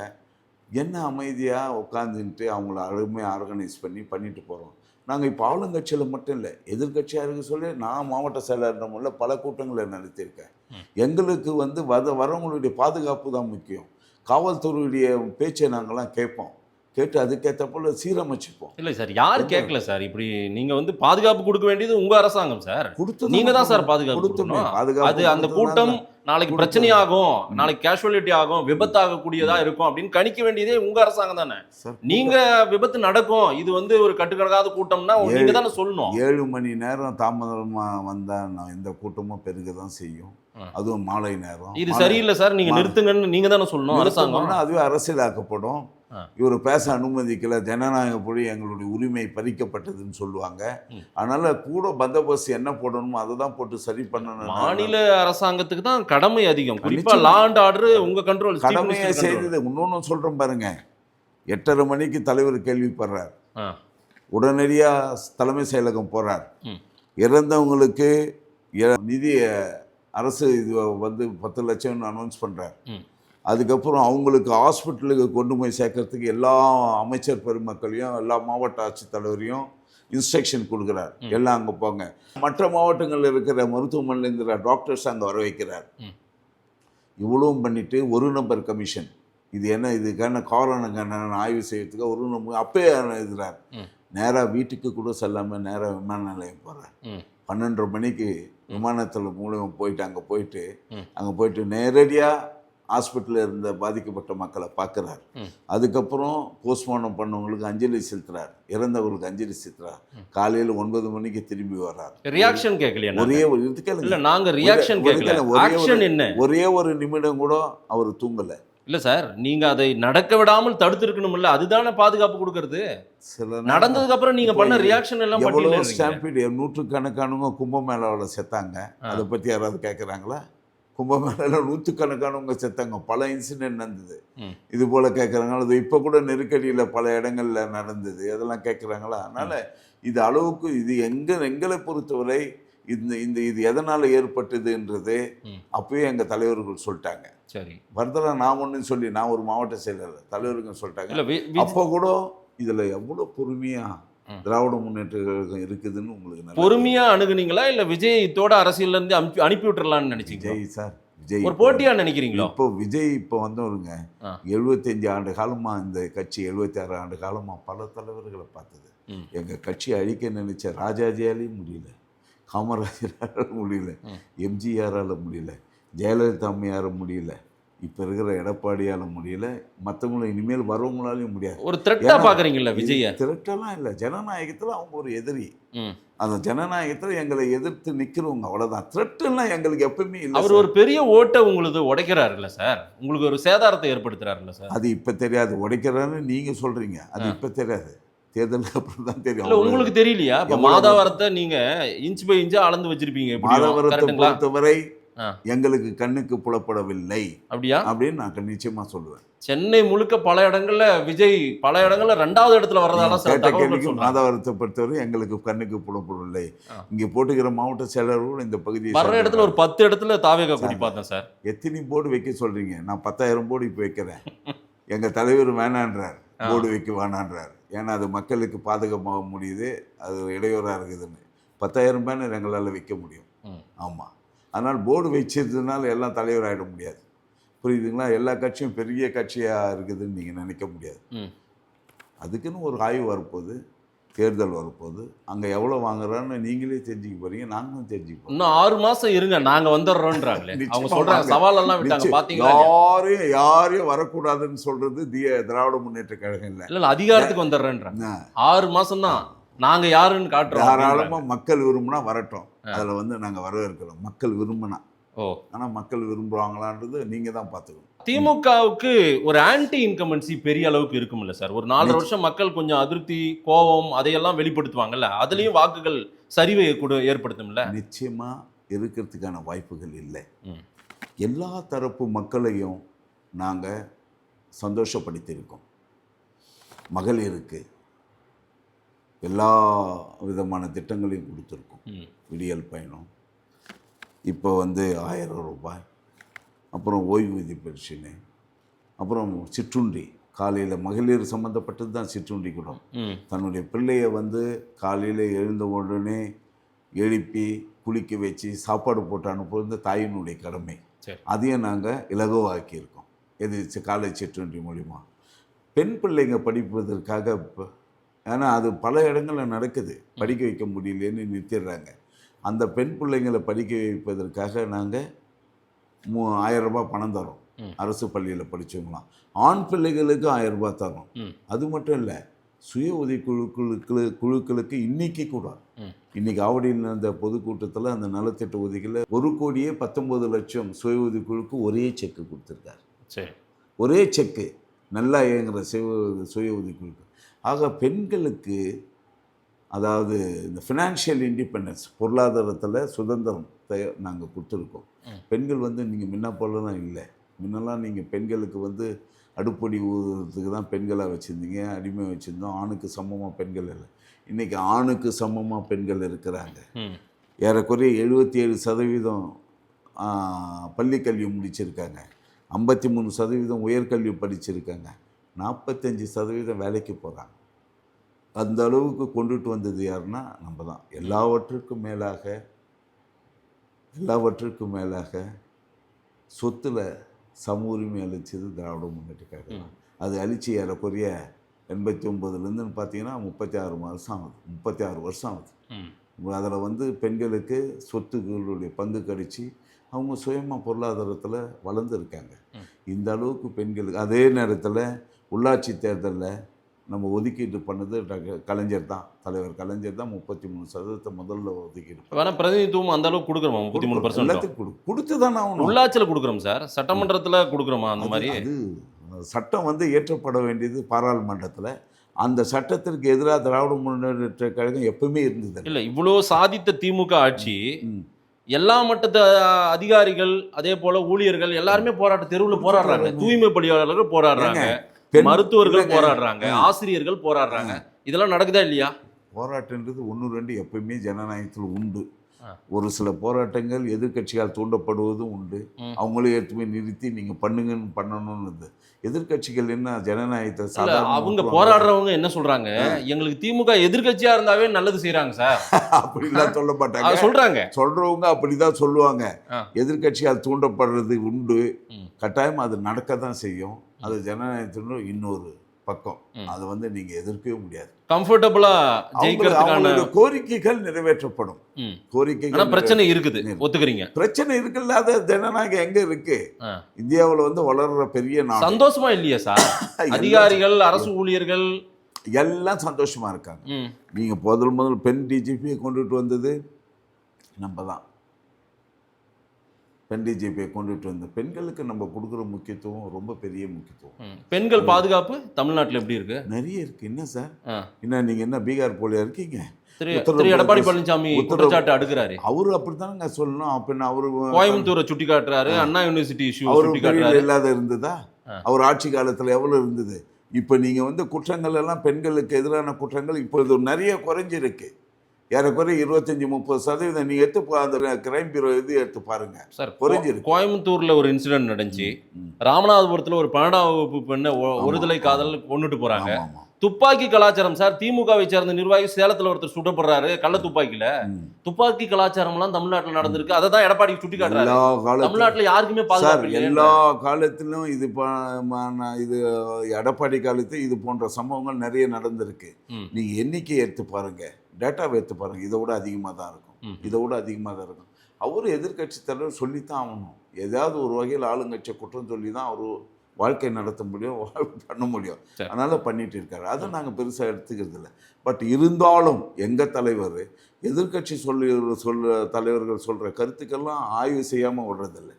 என்ன அமைதியாக உட்காந்துட்டு அவங்கள அருமையாக ஆர்கனைஸ் பண்ணிட்டு போகிறோம். நாங்கள் இப்போ ஆளுங்கட்சியில் மட்டும் இல்லை, எதிர்கட்சியாக இருக்க சொல்லி நான் மாவட்ட செயலாளர் முள்ள பல கூட்டங்களை நடத்தியிருக்கேன். எங்களுக்கு வந்து வரவங்களுடைய பாதுகாப்பு தான் முக்கியம். காவல்துறையுடைய பேச்சை நாங்கள்லாம் கேட்போம். கேட்டு அதுக்கேற்ற போல சீரமைச்சுப்போம். இல்லை சார், யாரும் கேட்கல சார். இப்படி நீங்கள் வந்து பாதுகாப்பு கொடுக்க வேண்டியது உங்கள் அரசாங்கம் சார். நீங்கள் தான் சார் பாதுகாப்பு கொடுக்கணும். அது அந்த கூட்டம் நாளைக்கு பிரச்சனையாகும், நாளைக்கு கேஷுவலிட்டி ஆகும், விபத்து ஆகக்கூடியதா இருக்கும் அப்படின்னு கணிக்க வேண்டியதே உங்க அரசாங்கம் தானே. நீங்க விபத்து நடக்கும், இது வந்து ஒரு கட்டுக்கடங்காத கூட்டம்னா நீங்க தானே சொல்லணும். 7 மணி நேரம் தாமதமா வந்தா எந்த கூட்டமும் பெருக தான் செய்யும். அதுவும் மாலை நேரம். இது சரியில்லை சார், நீங்க நிறுத்துங்கன்னு நீங்க தானே சொல்லணும். அரசாங்கம் அதுவே அரசியலாக்கப்படும். இவர் பேச அனுமதிக்கல, ஜனநாயக படி எங்களுடைய உரிமை பறிக்கப்பட்டதுன்னு சொல்லுவாங்க. அதனால கூட பந்தோபஸ்து என்ன போடணுமோ அதை தான் போட்டு சரி பண்ணணும். மாநில அரசாங்கத்துக்கு தான் கடமை அதிகம், குறிப்பா லா அண்ட் ஆர்டர் உங்க கண்ட்ரோல். கடமையை செய்தது. இன்னொன்னு சொல்றோம் பாருங்க, 8:30 மணிக்கு தலைவர் கேள்விப்படுறார், உடனடியா தலைமை செயலகம் போறார். இறந்தவங்களுக்கு நிதி அரசு இது வந்து 10 லட்சம் அனௌன்ஸ் பண்றார். அதுக்கப்புறம் அவங்களுக்கு ஹாஸ்பிட்டலுக்கு கொண்டு போய் சேர்க்கறதுக்கு எல்லா அமைச்சர் பெருமக்களையும் எல்லா மாவட்ட ஆட்சித்தலைவரையும் இன்ஸ்ட்ரக்ஷன் கொடுக்குறார், எல்லாம் அங்கே போங்க. மற்ற மாவட்டங்களில் இருக்கிற மருத்துவமனையில் இருக்கிற டாக்டர்ஸ் அங்கே வர வைக்கிறார். இவ்வளவும் பண்ணிட்டு ஒரு நம்பர் கமிஷன், இது என்ன இதுக்கான காரணம் ஆய்வு செய்யறதுக்கு ஒரு நம்பர் அப்பே எழுதுறார். நேராக வீட்டுக்கு கூட செல்லாமல் நேராக விமான நிலையம் போகிறார். 12:30 மணிக்கு விமானத்தில் மூலம் போயிட்டு அங்கே போயிட்டு நேரடியாக ஹாஸ்பிட்டலில் இருந்த பாதிக்கப்பட்ட மக்களை பார்க்குறார். அதுக்கப்புறம் போஸ்ட்மார்ட்டம் பண்ணவங்களுக்கு அஞ்சலி செலுத்துறார், இறந்தவங்களுக்கு அஞ்சலி செலுத்துறார். காலையில் 9 மணிக்கு திரும்பி வர்றார். ரியாக்ஷன் கேட்கலையா? ஒரே ஒரு இல்ல, நாங்க ரியாக்ஷன் கேட்கல. ஆக்ஷன் என்ன? ஒரே ஒரு நிமிடம் கூட அவர் தூங்கலை. இல்ல சார், நீங்க அதை நடக்க விடாமல் தடுத்திருக்கணும் இல்ல, அதுதானே பாதுகாப்பு கொடுக்கறது. நடந்ததுக்கு அப்புறம் நீங்க பண்ண ரியாக்ஷன் எல்லாம் எவ்வளவு ஸ்டாம்பீட், 100கணக்கானவங்க கும்பமேளாவில் செத்தாங்க. அதை பத்தி யாராவது கேட்குறாங்களா? கும்பமேளாவில் 100கணக்கானவங்க செத்தாங்க, பல இன்சிடென்ட் நடந்தது. இது போல கேட்குறாங்களா? அது இப்போ கூட நெருக்கடியில் பல இடங்கள்ல நடந்தது, அதெல்லாம் கேட்குறாங்களா? அதனால இது அளவுக்கு இது எங்களை பொறுத்தவரை இது எதனால ஏற்பட்டதுன்றது அப்பவே எங்க தலைவர்கள் சொல்லிட்டாங்க. சரி, ஃபர்தரா நான் ஒன்று சொல்லி, நான் ஒரு மாவட்ட செயலாளர், தலைவர்கள் சொல்லிட்டாங்க. அப்போ கூட இதில் எவ்வளோ பொறுமையாக திராவிட முன்னேற்ற கழகம் இருக்குதுன்னு உங்களுக்கு நல்லா பொறுமையா அணுகுனீங்களா இல்ல விஜய் இதோட அரசியல்ல இருந்து அனுப்பி விட்டுறலாம்னு நினைச்சீங்க? விஜய் சார், விஜய் ஒரு போட்டியா நினைக்கிறீங்களோ? இப்போ விஜய் இப்போ வந்தவருங்க ஆ. 75 ஆண்டு காலமா இந்த கட்சி 76 ஆண்டு காலமா பல தலைவர்களை பார்த்தது. எங்க கட்சி அழிக்க நினைச்ச ராஜாஜியாலையும் முடியல, காமராஜரால முடியல, எம்ஜிஆரால முடியல, ஜெயலலிதா அம்மையார முடியல, இப்போ இருக்கிற எடப்பாடியால முடியல, மற்றவங்களும் இனிமேல் வரவங்களாலையும் முடியாது. ஒரு த்ரெட்டா பாக்குறீங்கல்ல விஜய? திரட்டெல்லாம் இல்லை, ஜனநாயகத்தில் அவங்க ஒரு எதிரி. அந்த ஜனநாயகத்தில் எங்களை எதிர்த்து நிற்கிறவங்க, அவ்வளோதான். த்ரெட்டெல்லாம் எங்களுக்கு எப்பவுமே இல்லை. அவர் ஒரு பெரிய ஓட்டை உங்களுக்கு உடைக்கிறாருல்ல சார், உங்களுக்கு ஒரு சேதாரத்தை ஏற்படுத்துறாருல்ல சார்? அது இப்போ தெரியாது, உடைக்கிறான்னு நீங்கள் சொல்கிறீங்க, அது இப்போ தெரியாது, தேர்தலுக்கு அப்புறம் தான் தெரியும். இல்ல உங்களுக்கு தெரியலையா? இப்போ மாதாவரத்தை நீங்க இன்ச் பை இன்ச்சா அளந்து வச்சிருப்பீங்க. மாதாவரத்தை பொறுத்தவரை ஆ. எங்களுக்கு கண்ணுக்கு புலப்படவில்லை அப்படியா அப்படின்னு நான் நிச்சயமா சொல்லுவேன். சென்னை முழுக்க பல இடங்கள்ல விஜய் பல இடங்கள்ல 2வது இடத்துல வர்றதால சில கேட்ட தகவல்கள் கேள்விக்கு சொல்றாங்க. மாதாவரத்தை பொறுத்தவரை எங்களுக்கு கண்ணுக்கு புலப்படவில்லை. இங்கே போட்டுக்கிற மாவட்ட செயலர்களும் இந்த பகுதியை வர்ற இடத்துல ஒரு 10 இடத்துல தாவேகா கூடி பார்த்தேன் சார். எத்தனை போர்டு வைக்க சொல்றீங்க? நான் 10,000 போர்டு இப்போ வைக்கிறேன். எங்க தலைவர் வேணான்றார், போர்டு வைக்க வேணான்றார். ஏன்னா அது மக்களுக்கு பாதுகாப்பாக முடியுது, அது இடையூறாக இருக்குதுன்னு. 10,000 பேனர் எங்களால் வைக்க முடியும். ஆமாம், அதனால் போர்டு வச்சதுனால எல்லாம் தலைவர் ஆகிட முடியாது. புரியுதுங்களா? எல்லா கட்சியும் பெரிய கட்சியாக இருக்குதுன்னு நீங்கள் நினைக்க முடியாது. அதுக்குன்னு ஒரு ஆய்வு வரப்போகுது, தேர்தல் வரப்போகுது. அங்கே எவ்வளோ வாங்குறான்னு நீங்களே தெரிஞ்சுக்க போறீங்க, நாங்களும் தெரிஞ்சுக்க போறோம். இன்னும் 6 மாசம் இருங்க, நாங்க வந்துடுறோன்றாங்களே. அவங்க சொல்றாங்க சவால் எல்லாம் விட்டாங்க பாத்தீங்களா? யாரையும் வரக்கூடாதுன்னு சொல்றது திராவிட முன்னேற்ற கழகம் இல்லை. இல்ல அதிகாரத்துக்கு வந்துடுறேன்றாங்க. 6 மாசம் தான், நாங்க யாருன்னு காட்டுறோம். தாராளமா மக்கள் விரும்பினா வரட்டும், அதுல வந்து நாங்க வரவேற்கிறோம். மக்கள் விரும்பினா. ஆனா மக்கள் விரும்புவாங்களான்றது நீங்க தான் பார்த்துக்கணும். திமுகவுக்கு ஒரு ஆன்டி இன்கம்பன்சி பெரிய அளவுக்கு இருக்கும்ல சார்? ஒரு 4 வருஷம் மக்கள் கொஞ்சம் அதிருப்தி, கோபம் அதையெல்லாம் வெளிப்படுத்துவாங்கல்ல, அதுலயும் வாக்குகள் சரிவை கூட ஏற்படுத்தும்ல? நிச்சயமா இருக்கிறதுக்கான வாய்ப்புகள் இல்லை. எல்லா தரப்பு மக்களையும் நாங்க சந்தோஷப்படுத்தியிருக்கோம். மகளிருக்கு எல்லா விதமான திட்டங்களையும் கொடுத்துருக்கோம். விடியல் பயணம், இப்போ வந்து 1000 ரூபாய், அப்புறம் ஓய்வூதிய பென்ஷனு, அப்புறம் சிற்றுண்டி. காலையில் மகளிர் சம்மந்தப்பட்டது தான் சிற்றுண்டி கூட. தன்னுடைய பிள்ளையை வந்து காலையில் எழுந்த உடனே எழுப்பி குளிக்க வச்சு சாப்பாடு போட்டு அனுப்புறது தாயினுடைய கடமை. அதையும் நாங்கள் இலகுவாக்கியிருக்கோம். எது காலை சிற்றுண்டி மூலிமா. பெண் பிள்ளைங்க படிப்பதற்காக இப்போ, ஏன்னா அது பல இடங்களில் நடக்குது, படிக்க வைக்க முடியலன்னு நிறுத்திடுறாங்க. அந்த பெண் பிள்ளைங்களை படிக்க வைப்பதற்காக நாங்கள் 1000 ரூபாய் பணம் தரோம். அரசு பள்ளியில் படித்தவங்களாம். ஆண் பிள்ளைகளுக்கு 1000 ரூபாய் தரோம். அது மட்டும் இல்லை, சுய உதவி குழுக்களுக்கு இன்னைக்கு கூட, இன்னைக்கு ஆவடியில் நடந்த பொதுக்கூட்டத்தில் அந்த நலத்திட்ட உதவிகளில் 1,19,00,000 சுய உதவி குழுக்கு ஒரே செக்கு கொடுத்துருக்காரு. ஒரே செக்கு, நல்லா இயங்குகிற சுய உதவி குழுக்கு. ஆக பெண்களுக்கு, அதாவது இந்த ஃபினான்ஷியல் இண்டிபெண்டன்ஸ், பொருளாதாரத்தில் சுதந்திரத்தை நாங்கள் கொடுத்துருக்கோம். பெண்கள் வந்து நீங்கள் முன்ன போல தான் இல்லை. முன்னெல்லாம் நீங்கள் பெண்களுக்கு வந்து அடுப்படி ஊதுறதுக்கு தான் பெண்களாக வச்சுருந்தீங்க, அடிமை வச்சுருந்தோம். ஆணுக்கு சமமாக பெண்கள் இல்லை. இன்றைக்கி ஆணுக்கு சமமாக பெண்கள் இருக்கிறாங்க. ஏறக்குறைய 77% பள்ளிக்கல்வி முடிச்சிருக்காங்க, 53% உயர்கல்வி படிச்சிருக்காங்க, 45% வேலைக்கு போகிறாங்க. அந்த அளவுக்கு கொண்டுட்டு வந்தது யாருன்னா நம்ம தான். எல்லாவற்றுக்கும் மேலாக சொத்துல சம உரிமை அளித்தது திராவிட முன்னேற்ற கழகம். அது அழிச்சு ஏறக்குறைய 89லேருந்து பார்த்தீங்கன்னா 36 வருஷம் ஆகுது. அதில் வந்து பெண்களுக்கு சொத்துக்களுடைய பங்கு கிடைச்சி அவங்க சுயமாக பொருளாதாரத்தில் வளர்ந்துருக்காங்க. இந்த அளவுக்கு பெண்களுக்கு. அதே நேரத்தில் உள்ளாட்சி தேர்தலில் நம்ம ஒதுக்கீடு பண்ணது கலைஞர் தான், தலைவர் கலைஞர் தான் 33% முதல்ல ஒதுக்கீடு. வேணா பிரதிநிதித்துவம் அந்த அளவுக்கு கொடுக்குறோமா? 33% எல்லாத்துக்கும் கொடுத்து தானே ஆகணும். உள்ளாட்சியில் கொடுக்குறோம் சார், சட்டமன்றத்தில் கொடுக்குறோமா? அந்த மாதிரி அது சட்டம் வந்து ஏற்றப்பட வேண்டியது பாராளுமன்றத்தில். அந்த சட்டத்திற்கு எதிராக திராவிட முன்னேற்ற கழகம் எப்பவுமே இருந்தது இல்லை. இவ்வளோ சாதித்த திமுக ஆட்சி, எல்லா மட்டத்த அதிகாரிகள் அதே போல ஊழியர்கள் எல்லாருமே தெருவில் போராடுறாங்க. தூய்மை பணியாளர்கள் போராடுறாங்க, மருத்துவர்கள் போராடுறாங்க, ஆசிரியர்கள் போராடுறாங்க. இதெல்லாம் நடக்குதா இல்லையா? போராட்டன்றது 1-2 எப்பவுமே ஜனநாயகத்தில் உண்டு. ஒரு சில போராட்டங்கள் எதிர்க்கட்சியால் தூண்டப்படுவதும் உண்டு. அவங்களே எடுத்துமே நிறுத்தி நீங்கள் பண்ணுங்கன்னு பண்ணணும்னு. எதிர்க்கட்சிகள் என்ன ஜனநாயகத்தை இல்ல, சாதாரண அவங்க மக்கள் போராடுறவங்க என்ன சொல்றாங்க, எங்களுக்கு திமுக எதிர்க்கட்சியா இருந்தாவே நல்லது செய்யறாங்க சார் அப்படிலாம் சொல்ல மாட்டாங்க. அது சொல்றாங்க. சொல்றவங்க அப்படிதான் சொல்லுவாங்க. ஆ. எதிர்க்கட்சியால் தூண்டப்படுறது உண்டு, கட்டாயம் அது நடக்க தான் செய்யும். அது ஜனநாயகத்தின் இன்னொரு பக்கம். அதை வந்து நீங்க எதிர்க்கவே முடியாது. கம்ஃபர்டபுளா ஜெயிக்கிறதுக்கான அவங்களுடைய கோரிக்கைகள் நிறைவேற்றப்படும். கோரிக்கைகள் பிரச்சனை இருக்குது, ஒத்துக்கிறீங்க? பிரச்சனை இருக்குல்லாத ஜனநாயகம் எங்க இருக்கு? இந்தியாவுல வந்து வளர்ற பெரிய நாடு. சந்தோஷமா இல்லையா சார்? அதிகாரிகள், அரசு ஊழியர்கள் எல்லாம் சந்தோஷமா இருக்காங்க. நீங்க முதல் பெண் டிஜிபியை கொண்டுட்டு வந்தது நம்ம தான். பெண் டிஜிபியை கொண்டுட்டு வந்த பெண்களுக்கு நம்ம கொடுக்குற முக்கியத்துவம் ரொம்ப பெரிய முக்கியத்துவம். பெண்கள் பாதுகாப்பு தமிழ்நாட்டில் எப்படி இருக்கு? நிறைய இருக்கு. என்ன சார், என்ன நீங்க என்ன பீகார் போலியா இருக்கீங்க? திரு எடப்பாடி பழனிசாமி குற்றச்சாட்டு அடுக்குறாரு. அவரு அப்படித்தானங்க சொல்லணும். அப்படின்னா அவரு கோயம்புத்தூரை சுட்டி காட்டுறாரு, அண்ணா யூனிவர்சிட்டி இஷ்யூ சுட்டி அவரு காட்டுறாரு. இல்லாத இருந்ததா? அவர் ஆட்சி காலத்துல எவ்வளவு இருந்தது? இப்ப நீங்க வந்து குற்றங்கள் எல்லாம் பெண்களுக்கு எதிரான குற்றங்கள் இப்பொழுது நிறைய குறைஞ்சிருக்கு. ஏறக்குறைய 25-30% நீங்க எடுத்து அந்த கிரைம் பியூரோ இது எடுத்து பாருங்க சார். குறைஞ்சிருக்கு. கோயம்புத்தூர்ல ஒரு இன்சிடென்ட் நடந்துச்சு. ராமநாதபுரத்துல ஒரு 12ஆம் வகுப்பு பெண்ணை ஒருதலை காதல் கொண்டுட்டு போறாங்க. துப்பாக்கி கலாச்சாரம் சார். திமுகவை சேர்ந்த நிர்வாகி சேலத்துல ஒருத்தர் சுடப்படுறாரு கள்ள துப்பாக்கியில. துப்பாக்கி கலாச்சாரம் எல்லாம் தமிழ்நாட்டுல நடந்திருக்கு. அதை தான் எடப்பாடி சுட்டி காட்டுறாரு. தமிழ்நாட்டுல யாருக்குமே பாதுகாப்பு இல்லை. எல்லா காலத்திலும் இது இது எடப்பாடி காலத்தில் இது போன்ற சம்பவங்கள் நிறைய நடந்திருக்கு. நீங்க எண்ணிக்கை எடுத்து பாருங்க, டேட்டாவை எடுத்து பாருங்க. இதை விட அதிகமாக தான் இருக்கும். இதை விட அதிகமாக தான் இருக்கும். அவரு எதிர்கட்சி தலைவர் சொல்லித்தான் ஆகணும். ஏதாவது ஒரு வகையில் ஆளுங்கட்சியை குற்றம் சொல்லி தான் அவர் வாழ்க்கை நடத்த முடியும், பண்ண முடியும். அதனால பண்ணிட்டு இருக்காரு. அதை நாங்கள் பெருசாக எடுத்துக்கிறது இல்லை. பட் இருந்தாலும் எங்கள் தலைவர் எதிர்கட்சி தலைவர்கள் சொல்கிற கருத்துக்கெல்லாம் ஆய்வு செய்யாமல் விடுறதில்லை.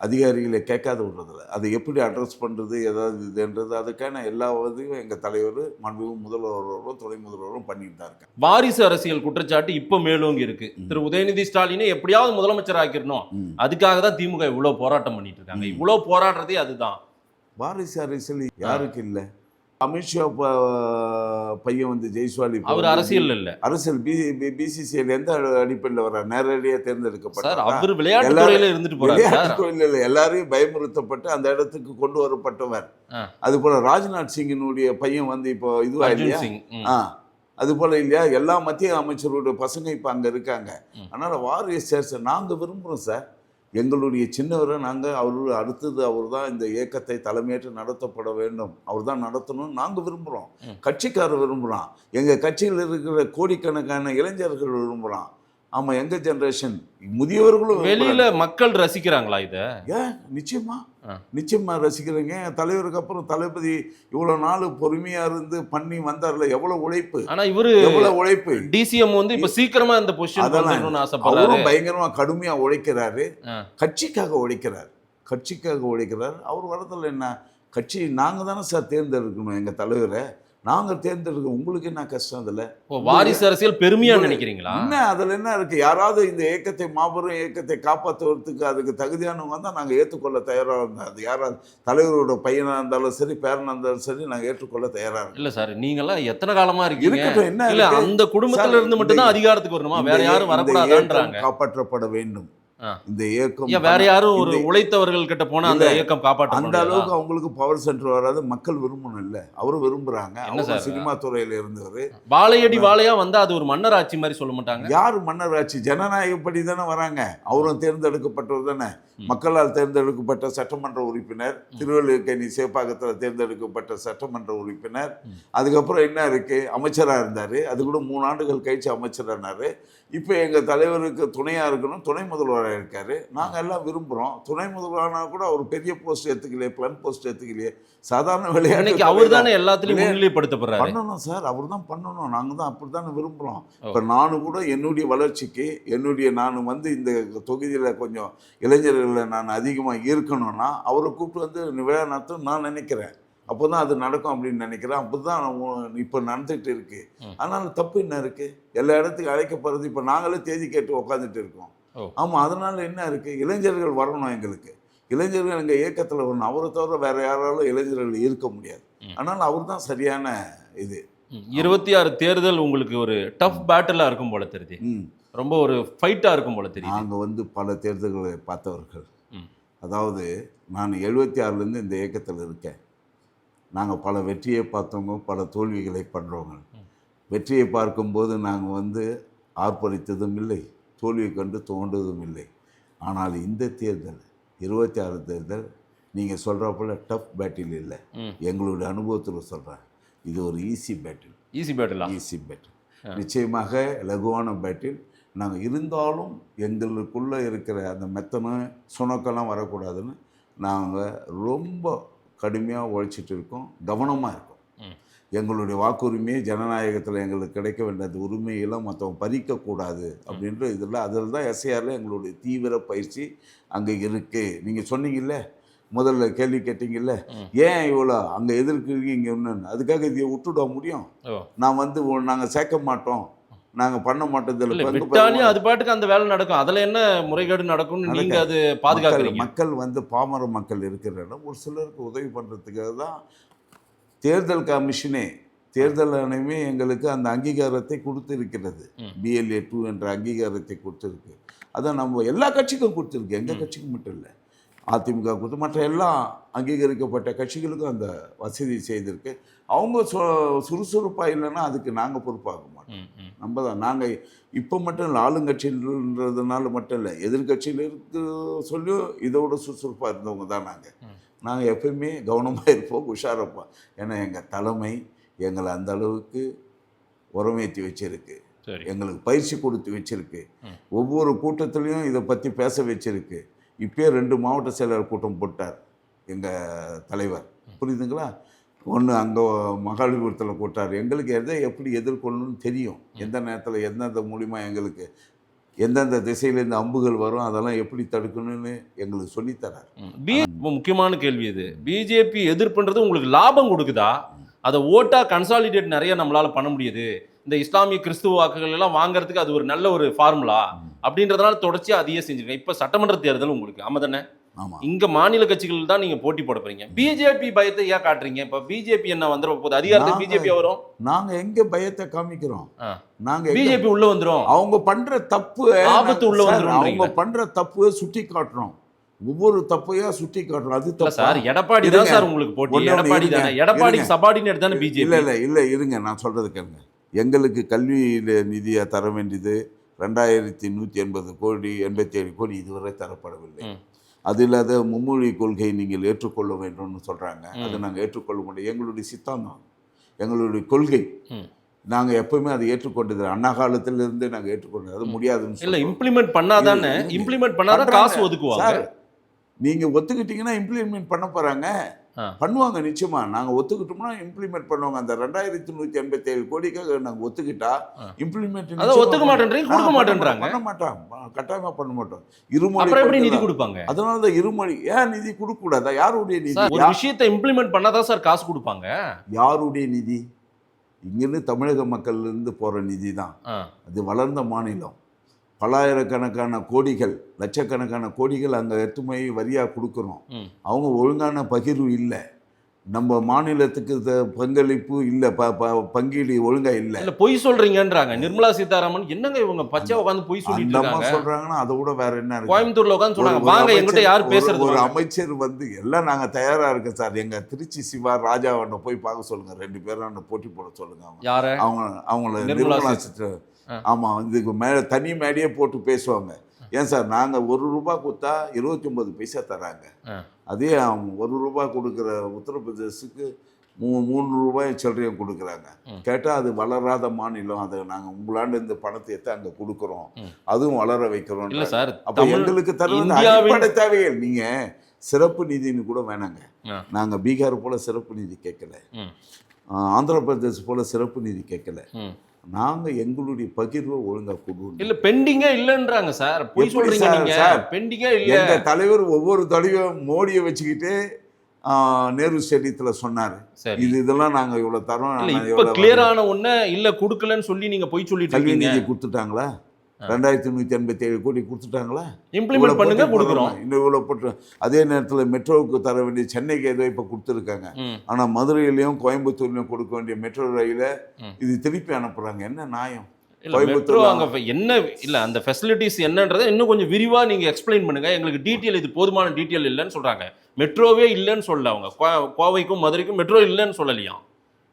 அதிகாரிகளை கேட்காத விடுறதில்லை. அதை எப்படி அட்ரஸ் பண்ணுறது, ஏதாவது இதுன்றது அதுக்கான எல்லா வகையும் எங்கள் தலைவர் மாண்புமிகு முதல்வரும் துணை முதல்வரும் பண்ணிட்டு தான் இருக்காங்க. வாரிசு அரசியல் குற்றச்சாட்டு இப்போ மேலோங்கி இருக்கு. திரு உதயநிதி ஸ்டாலினை எப்படியாவது முதலமைச்சர் ஆக்கிடணும், அதுக்காக தான் திமுக இவ்வளவு போராட்டம் பண்ணிட்டு இருக்காங்க. இவ்வளவு போராடுறதே அதுதான். வாரிசு அரசியல் யாருக்கு இல்லை? அமித்ஷா பையன் வந்து ஜெய்ஸ்வாலி, அவர் அரசியல் இல்ல, அரசியல் பிசிசிஐல எந்த அடிப்படையில் வர நேரடியாக தேர்ந்தெடுக்கப்பட்டார். அவர் விளையாட்டு துறையில இருந்துட்டு போறாரு. விளையாட்டு துறையில எல்லாரையும் பயமுறுத்தப்பட்டு அந்த இடத்துக்கு கொண்டு வரப்பட்டவர். அது போல ராஜ்நாத் சிங்கினுடைய பையன் வந்து இப்போ இதுவா இல்லையா? அது போல இல்லையா? எல்லா மத்திய அமைச்சருடைய பசங்க இப்ப அங்க இருக்காங்க. அதனால வாரிசு நாங்க விரும்புறோம் சார். எங்களுடைய சின்னவரை நாங்கள் அடுத்தது அவர் தான் இந்த இயக்கத்தை தலைமையேற்று நடத்தப்பட வேண்டும், அவர் தான் நடத்தணும்னு நாங்கள் விரும்புகிறோம். கட்சிக்காரர் விரும்புகிறோம், எங்கள் கட்சியில் இருக்கிற கோடிக்கணக்கான இளைஞர்கள் விரும்புகிறோம். ஆமாம், எங்கள் ஜென்ரேஷன் முதியவர்களும். வெளியில மக்கள் ரசிக்கிறாங்களா இதை? நிச்சயமா ரசிக்கிறீங்க. தலைவருக்கு அப்புறம் தளபதி இவ்வளவு நாள் பொறுமையா இருந்து பண்ணி வந்தார்ல, எவ்வளவு உழைப்பு. ஆனா இவரு எவ்வளவு உழைப்பு. டிசிஎம் வந்து இப்ப சீக்கிரமா இந்த பொசிஷன் வரணும்னு ஆசைப்படுறாரு. பயங்கரமா கடுமையா உழைக்கிறாரு, கட்சிக்காக உழைக்கிறார். அவர் வரதுல என்ன கட்சி? நாங்க தானே சார் தேர்ந்தெடுக்கணும் எங்க தலைவரை. நாங்கள் தேர்ந்தெடுக்க உங்களுக்கு என்ன கஷ்டம்? அதில் வாரிசு அரசியல் பெருமையா நினைக்கிறீங்களா? என்ன அதில் என்ன இருக்கு? யாராவது இந்த இயக்கத்தை மாபெரும் இயக்கத்தை காப்பாற்றுவதற்கு அதுக்கு தகுதியானவங்க தான் நாங்கள் ஏற்றுக்கொள்ள தயாராக இருந்தோம். அது யாராவது தலைவரோட பையனாக இருந்தாலும் சரி, பேரனாக இருந்தாலும் சரி, நாங்கள் ஏற்றுக்கொள்ள தயாராக இருக்கோம். இல்லை சார், நீங்களாம் எத்தனை காலமா இருக்கீங்க? என்ன இல்லை, அந்த குடும்பத்துல இருந்து மட்டும் தான் அதிகாரத்துக்கு வரணுமா? வேற யாரும் வரக்கூடாதுன்றாங்க. காப்பாற்றப்பட வேண்டும் இந்த இயக்கம். வேற யாரும் ஒரு உழைத்தவர்கள் கிட்ட போனா அந்த இயக்கம் காப்பாற்ற அந்த அளவுக்கு அவங்களுக்கு பவர் சென்டர் வராது. மக்கள் விரும்பணும் இல்ல, அவரும் விரும்புறாங்க. அவங்க சினிமா துறையில இருந்தவர் வாழையடி வாழையா வந்தா அது ஒரு மன்னர் ஆட்சி மாதிரி சொல்ல மாட்டாங்க. யாரு மன்னர் ஆட்சி? ஜனநாயகப்படி தானே வராங்க. அவரும் தேர்ந்தெடுக்கப்பட்டவர் தானே, மக்களால் தேர்ந்தெடுக்கப்பட்ட சட்டமன்ற உறுப்பினர், திருவள்ளுவர்கேணி சேப்பாக்கத்தில் தேர்ந்தெடுக்கப்பட்ட சட்டமன்ற உறுப்பினர். அதுக்கப்புறம் என்ன இருக்கு, அமைச்சராக இருந்தார். அது கூட 3 ஆண்டுகள் கழிச்சு அமைச்சரானாரு. இப்போ எங்கள் தலைவருக்கு துணையாக இருக்கணும், துணை முதல்வராக இருக்காரு. நாங்கள் எல்லாம் விரும்புகிறோம். துணை முதல்வரானா கூட அவர் பெரிய போஸ்ட் எடுத்துக்கலையே, பிளன் போஸ்ட் எடுத்துக்கலையே, சாதாரண விளையாட்டு. அவர் தானே எல்லாத்துலையும் முன்னிலைப்படுத்தப்படுறாரு. பண்ணணும் சார், அவர் தான் பண்ணணும். நாங்கள் தான் அப்படி தானே விரும்புகிறோம். இப்போ நானும் கூட என்னுடைய வளர்ச்சிக்கு, நான் வந்து இந்த தொகுதியில் கொஞ்சம் இளைஞர்களை நான் அதிகமாக இருக்கணும்னா அவரை கூப்பிட்டு வந்து விழா நடத்தும் நான் நினைக்கிறேன். அப்போ தான் அது நடக்கும் அப்படின்னு நினைக்கிறேன். அப்போ தான் இப்போ நடந்துகிட்டு இருக்கு. அதனால தப்பு என்ன இருக்கு? எல்லா இடத்துக்கும் அழைக்கப்படுறது. இப்போ நாங்களே தேதி கேட்டு உட்காந்துட்டு இருக்கோம். ஆமாம், அதனால என்ன இருக்கு? இளைஞர்கள் வரணும். எங்களுக்கு இளைஞர்கள் எங்கள் இயக்கத்தில் வரணும். அவரை தவிர வேற யாராலும் இளைஞர்கள் இருக்க முடியாது. அதனால அவர் தான் சரியான இது. 26 தேர்தல் உங்களுக்கு ஒரு டஃப் பேட்டிலாக இருக்கும் போல தெரியுது. ம். ரொம்ப ஒரு ஃபைட்டாக இருக்கும் போல தெரியுது. நாங்கள் வந்து பல தேர்தல்களை பார்த்தவர்கள். ம். அதாவது நான் 76லேருந்து இந்த இயக்கத்தில் இருக்கேன். நாங்கள் பல வெற்றியை பார்த்தவங்க, பல தோல்விகளை பண்ணுறவங்க. வெற்றியை பார்க்கும்போது நாங்கள் வந்து ஆர்ப்பரித்ததும் இல்லை, தோல்வியை கண்டு தோன்றதும் இல்லை. ஆனால் இந்த தேர்தல் 26 தேர்தல் நீங்கள் சொல்கிற போல் டஃப் பேட்டில் இல்லை. எங்களுடைய அனுபவத்தில் சொல்கிறேன், இது ஒரு ஈஸி பேட்டில். ஈஸி பேட்டிலா? ஈஸி பேட்டில், நிச்சயமாக லகுவான பேட்டில். நாங்கள் இருந்தாலும் எங்களுக்குள்ளே இருக்கிற அந்த மெத்தனை சுணக்கெல்லாம் வரக்கூடாதுன்னு நாங்கள் ரொம்ப கடுமையாக உழைச்சிட்டு இருக்கோம், கவனமாக இருக்கோம். எங்களுடைய வாக்குரிமையை ஜனநாயகத்தில் எங்களுக்கு கிடைக்க வேண்டிய அந்த உரிமையெல்லாம் மற்றவங்க பறிக்கக்கூடாது அப்படின்ற இதில் அதில் தான் எஸ்ஐஆரில் எங்களுடைய தீவிர பயிற்சி அங்கே இருக்குது. நீங்கள் சொன்னீங்கல்ல, முதல்ல கேள்வி கேட்டீங்கல்ல, ஏன் இவ்வளோ அங்கே எதிர்க்கிறீங்க இங்கே ஒன்று, அதுக்காக இதை விட்டுட முடியும்? நான் வந்து நாங்கள் சேர்க்க மாட்டோம், நாங்கள் பண்ண மாட்டோம். இதில் அது பாட்டுக்கு அந்த வேலை நடக்கும், அதில் என்ன முறைகேடு நடக்கும்னு நீங்கள் அது பாதுகாக்கிறீங்க. மக்கள் வந்து பாமர மக்கள் இருக்கிற இடம் ஒரு சிலருக்கு உதவி பண்ணுறதுக்காக தான் தேர்தல் கமிஷனே, தேர்தல் ஆணையமே எங்களுக்கு அந்த அங்கீகாரத்தை கொடுத்துருக்கிறது. BLA 2 என்ற அங்கீகாரத்தை கொடுத்துருக்கு. அதை நம்ம எல்லா கட்சிக்கும் கொடுத்துருக்கு, எங்கள் கட்சிக்கு மட்டும் இல்லை. அதிமுக கொடுத்து மற்ற எல்லா அங்கீகரிக்கப்பட்ட கட்சிகளுக்கும் அந்த வசதி செய்திருக்கு. அவங்க சுறுசுறுப்பாக இல்லைன்னா அதுக்கு நாங்கள் பொறுப்பாக மாட்டோம். நம்ம தான் நாங்கள் இப்போ மட்டும் இல்லை, ஆளுங்கட்சின்றதுனால மட்டும் இல்லை, எதிர்கட்சியில் இருக்கு சொல்லி இதோட சுறுசுறுப்பாக இருந்தவங்க தான் நாங்கள் எப்பயுமே கவனமாக இருப்போம், உஷாரப்போம். ஏன்னா எங்கள் தலைமை எங்களை அந்த அளவுக்கு உரமேற்றி வச்சிருக்கு, எங்களுக்கு பயிற்சி கொடுத்து வச்சிருக்கு, ஒவ்வொரு கூட்டத்துலேயும் இதை பற்றி பேச வச்சிருக்கு. இப்போயே 2 மாவட்ட செயலர் கூட்டம் போட்டார் எங்கள் தலைவர், புரியுதுங்களா? ஒன்று அங்கே மகாலிபுரத்தில் போட்டார். எங்களுக்கு எதை எப்படி எதிர்கொள்ளணும்னு தெரியும், எந்த நேரத்தில் எந்தெந்த மூலிமா எங்களுக்கு எந்தெந்த திசையிலேருந்து அம்புகள் வரும், அதெல்லாம் எப்படி தடுக்கணும்னு எங்களுக்கு சொல்லித்தரார். முக்கியமான கேள்வி இது, பிஜேபி எதிர்ப்புன்றது உங்களுக்கு லாபம் கொடுக்குதா? அதை ஓட்டா கன்சாலிடேட் நிறைய நம்மளால பண்ண முடியுது, இந்த இஸ்லாமிய கிறிஸ்துவ வாக்குகள் எல்லாம் வாங்குறதுக்கு அது ஒரு நல்ல ஒரு ஃபார்முலா அப்படின்றதுனால தொடர்ச்சியாக அதையே செஞ்சுருக்கேன். இப்போ சட்டமன்ற தேர்தல் உங்களுக்கு ஆமாம் தானே? இங்க மாநில கட்சிகள் தான் நீங்க போட்டி போட போறீங்க. பிஜேபி பயத்தை ஏன் காட்டுறீங்க? இப்ப பிஜேபி என்ன வந்துட போகுது, அதிகாரத்துக்கு பிஜேபி வரும், நாங்க எங்க பயத்தை காமிக்கிறோம்? நாங்க பிஜேபி உள்ள வந்துரும், அவங்க பண்ற தப்பு ஆபத்து உள்ள வந்துரும், அவங்க பண்ற தப்பு சுட்டி காட்டுறோம், ஒவ்வொரு தப்பையா சுட்டி காட்டுறோம். அது தப்பு சார். எடப்பாடி தான் சார் உங்களுக்கு போட்டி, எடப்பாடி தானே, எடப்பாடி சபார்டினேட் தானே பிஜேபி. இல்ல இருங்க, நான் சொல்றது கேளுங்க. எங்களுக்கு கல்வியில நிதியை தர வேண்டியது 2180 கோடி 87 கோடி இதுவரை தரப்படவில்லை. அது இல்லாத மும்மொழி கொள்கை நீங்கள் ஏற்றுக்கொள்ள வேண்டும்னு சொல்கிறாங்க, அதை நாங்கள் ஏற்றுக்கொள்ள முடியும். எங்களுடைய சித்தாந்தம், எங்களுடைய கொள்கை, நாங்கள் எப்பவுமே அதை ஏற்றுக்கொண்டது. அண்ணா காலத்திலிருந்து நாங்கள் ஏற்றுக்கொண்டது. அது முடியாதுன்னு இல்லை, இம்ப்ளிமெண்ட் பண்ணாதானே, இம்ப்ளிமெண்ட் பண்ணாதான் காசு ஒதுக்குவாங்க. நீங்கள் ஒத்துக்கிட்டீங்கன்னா இம்ப்ளிமெண்ட் பண்ண போகிறாங்க, பண்ணுவாங்க நிச்சயமா. நாங்கள் ஒத்துக்கிட்டோம்னா இம்ப்ளிமெண்ட் பண்ணுவாங்க. அந்த 2187 கோடிக்காக நாங்கள் ஒத்துக்கிட்டா இம்ப்ளிமெண்ட் ஒத்துக்க மாட்டேன்றீங்க, கொடுக்க மாட்டேன்றாங்க. பண்ண மாட்டோம், கட்டாயமாக பண்ண மாட்டோம். இருமொழி எப்படி நிதி கொடுப்பாங்க? அதனால தான் இருமொழி. ஏன் நிதி கொடுக்க கூடாதா? யாருடைய நிதி? ஒரு விஷயத்தை இம்ப்ளிமெண்ட் பண்ணாதான் சார் காசு கொடுப்பாங்க. யாருடைய நிதி? இங்கிருந்து தமிழக மக்கள்லேருந்து போகிற நிதி தான். அது வளர்ந்த மாநிலம், பல்லாயிரக்கணக்கான கோடிகள், லட்சக்கணக்கான கோடிகள் அங்கே எத்துமை வரியாக கொடுக்குறோம். அவங்க ஒழுங்கான பகிர்வு இல்லை, நம்ம மாநிலத்துக்கு பங்களிப்பு இல்லை, பங்கீடு ஒழுங்காக இல்லை. இல்லை பொய் சொல்றீங்கன்றாங்க நிர்மலா சீதாராமன். என்னங்க இவங்க பச்சை உட்காந்து பொய் சொல்லிட்டு சொல்றாங்கன்னா அதை விட வேற என்ன இருக்கு? கோயம்புத்தூர்ல உட்காந்து சொன்னாங்க, வாங்க எங்கிட்ட யார் பேசுறது? ஒரு அமைச்சர் வந்து எல்லாம் நாங்கள் தயாராக இருக்கோம் சார், எங்க திருச்சி சிவா ராஜாவண்ண போய் பார்க்க சொல்லுங்க, 2 பேரும் போட்டி போட சொல்லுங்க. யார? அவங்கள நிர்மலா சீதாராமன். ஆமாம், இதுக்கு மேலே தனி மேடையே போட்டு பேசுவாங்க. ஏன் சார், நாங்கள் 1 ரூபாய் கொடுத்தா 29 பைசா தராங்க. அதே அவங்க 1 ரூபாய் கொடுக்குற உத்தரப்பிரதேசுக்கு 3 ரூபாய் சில்லறையும் கொடுக்குறாங்க. கேட்டால் அது வளராத மாநிலம், அதை நாங்கள் உங்களாண்டு இந்த பணத்தை எடுத்து அங்கே கொடுக்குறோம், அதுவும் வளர வைக்கிறோம். இல்லை சார், அப்போ எங்களுக்கு தருவது அடிப்படை தேவைகள். நீங்கள் சிறப்பு நிதின்னு கூட வேணாங்க, நாங்கள் பீகார் போல் சிறப்பு நிதி கேட்கல, ஆந்திர பிரதேஷ் போல் சிறப்பு நிதி கேட்கல. நாங்கள் எங்களுடைய பகிர்வை ஒழுங்காக கொடுவோம். இல்லை பெண்டிங்கே இல்லைன்றாங்க சார், போய் சொல்றீங்க நீங்க. பெண்டிங்கே இல்லை. எங்கள் தலைவர் ஒவ்வொரு தலைவரும் மோடியை வச்சுக்கிட்டு நேரு ஸ்டேடியத்தில் சொன்னார், இதெல்லாம் நாங்கள் இவ்வளோ தரோம். இப்போ கிளியரான ஒன்று இல்லை கொடுக்கலன்னு சொல்லி நீங்கள் போய் சொல்லிட்டு கல்வி நிதி கொடுத்துட்டாங்களா? 2187 கோடி கொடுத்துட்டாங்களா? இம்ப்ளிமெண்ட் பண்ணுங்க, கொடுக்குறோம். இன்னும் இவ்வளோ போட்டு அதே நேரத்தில் மெட்ரோவுக்கு தர வேண்டிய சென்னைக்கு ஏதோ இப்போ கொடுத்துருக்காங்க. ஆனால் மதுரையிலையும் கோயம்புத்தூர்லையும் கொடுக்க வேண்டிய மெட்ரோ ரயிலை இது திருப்பி அனுப்புகிறாங்க. என்ன நியாயம்? இல்ல மெட்ரோ அங்க என்ன இல்ல அந்த ஃபெசிலிட்டிஸ் என்னன்றதை இன்னும் கொஞ்சம் விரிவா நீங்க எக்ஸ்பிளைன் பண்ணுங்க. எங்களுக்கு டீட்டெயில் இது போதுமான டீட்டெயில் இல்லைன்னு சொல்றாங்க. மெட்ரோவே இல்லைன்னு சொல்லல அவங்க. கோவைக்கும் மதுரைக்கும் மெட்ரோ இல்லைன்னு சொல்லலையாம்.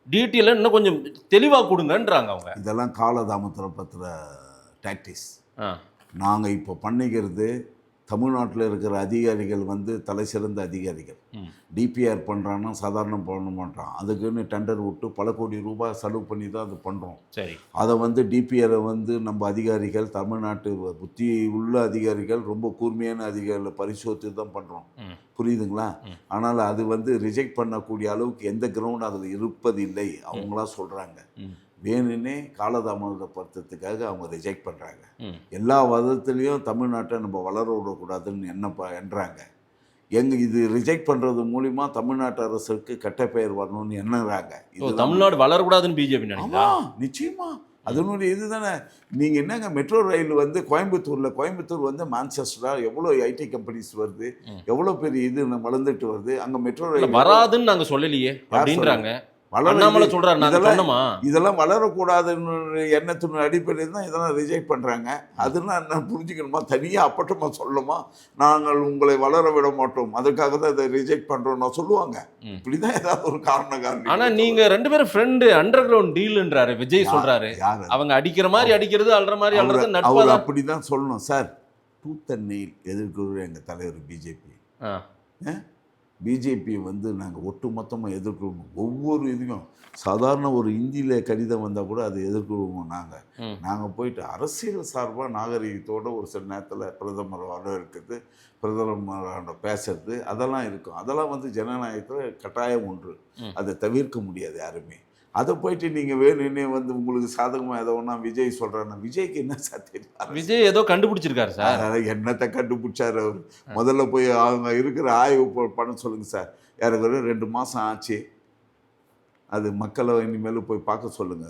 டீட்டெயில இன்னும் கொஞ்சம் தெளிவா கொடுங்கன்றாங்க அவங்க. இதெல்லாம் காலதாமத்தில் பத்திர டாக்டிக்ஸ். நாங்கள் இப்போ பண்ணிக்கிறது தமிழ்நாட்டில் இருக்கிற அதிகாரிகள் வந்து தலை சிறந்த அதிகாரிகள். டிபிஆர் பண்ணுறான்னா சாதாரண பண்ண மாட்டான். அதுக்குன்னு டெண்டர் விட்டு பல கோடி ரூபாய் செலவு பண்ணி தான் அது பண்ணுறோம். சரி, அதை வந்து டிபிஆரை வந்து நம்ம அதிகாரிகள், தமிழ்நாட்டு புத்தி உள்ள அதிகாரிகள், ரொம்ப கூர்மையான அதிகாரிகளை பரிசோதித்து தான் பண்ணுறோம். புரியுதுங்களா? ஆனால் அது வந்து ரிஜெக்ட் பண்ணக்கூடிய அளவுக்கு எந்த கிரவுண்ட் அதில் இருப்பதில்லை அவங்களா சொல்கிறாங்க. வேணுன்னே காலதாமதப்படுத்துறதுக்காக அவங்க ரிஜெக்ட் பண்ணுறாங்க. எல்லா விதத்துலேயும் தமிழ்நாட்டை நம்ம வளர விடக்கூடாதுன்னு எண்ணுறாங்க. இது ரிஜெக்ட் பண்ணுறது மூலிமா தமிழ்நாட்டு அரசுக்கு கெட்ட பெயர் வரணும்னு எண்ணுறாங்க. இது தமிழ்நாடு வளரக்கூடாதுன்னு பிஜேபி நினைக்கிறா? நிச்சயமா அதனுடைய இது தானே. நீங்கள் என்னங்க மெட்ரோ ரயில் வந்து கோயம்புத்தூர் வந்து மான்செஸ்டராக எவ்வளோ ஐடி கம்பெனிஸ் வருது, எவ்வளோ பெரிய இது வளர்ந்துட்டு வருது. அங்கே மெட்ரோ ரயில் வராதுன்னு நாங்கள் சொல்லலையே அப்படின்றாங்க. இதெல்லாம் வளரக்கூடாதுன்னு எண்ணத்தின் அடிப்படையில் தான் இதெல்லாம் ரிஜெக்ட் பண்ணுறாங்க. அதெல்லாம் என்ன புரிஞ்சுக்கணுமா? தனியாக அப்பட்டமா சொல்லணுமா? நாங்கள் உங்களை வளர விட மாட்டோம், அதுக்காக தான் இதை ரிஜெக்ட் பண்ணுறோம்னா சொல்லுவாங்க. இப்படிதான் ஏதாவது ஒரு காரணம். ஆனால் நீங்கள் 2 பேரும் ஃப்ரெண்டு, அண்டர் கிரவுண்ட் டீல்ன்றாரு விஜய் சொல்கிறாரு. அவங்க அடிக்கிற மாதிரி அடிக்கிறது, அல்ற மாதிரி அல்றது நட்பு. அவர் அப்படி தான் சொல்லணும் சார். டூத் அண்ட் நெயில் எதிர்க்கிற எங்கள் தலைவர் பிஜேபி. பிஜேபி வந்து நாங்கள் ஒட்டுமொத்தமாக எதிர்க்கிறோம். ஒவ்வொரு இதையும் சாதாரண ஒரு ஹிந்தியில் கடிதம் வந்தால் கூட அதை எதிர்க்கிறோம். நாங்கள் போயிட்டு அரசியல் சார்பாக நாகரிகத்தோடு ஒரு சில நேரத்தில் பிரதமர் வரவேற்கிறது, பிரதமர் பேசுறது, அதெல்லாம் இருக்கும். அதெல்லாம் வந்து ஜனநாயகத்தில் கட்டாயம் ஒன்று. அதை தவிர்க்க முடியாது யாருமே. அதை போயிட்டு நீங்கள் வேணும்னே வந்து உங்களுக்கு சாதகமாக ஏதோ ஒன்றா விஜய் சொல்கிறாருன்னா விஜய்க்கு என்ன சார் தெரியும்? விஜய் ஏதோ கண்டுபிடிச்சிருக்காரு சார். என்னத்தை கண்டுபிடிச்சார் அவர்? முதல்ல போய் அவங்க இருக்கிற ஆய்வு பண்ண சொல்லுங்கள் சார். யாருக்கு 2 மாதம் ஆச்சு. அது மக்களை இனிமேல் போய் பார்க்க சொல்லுங்க.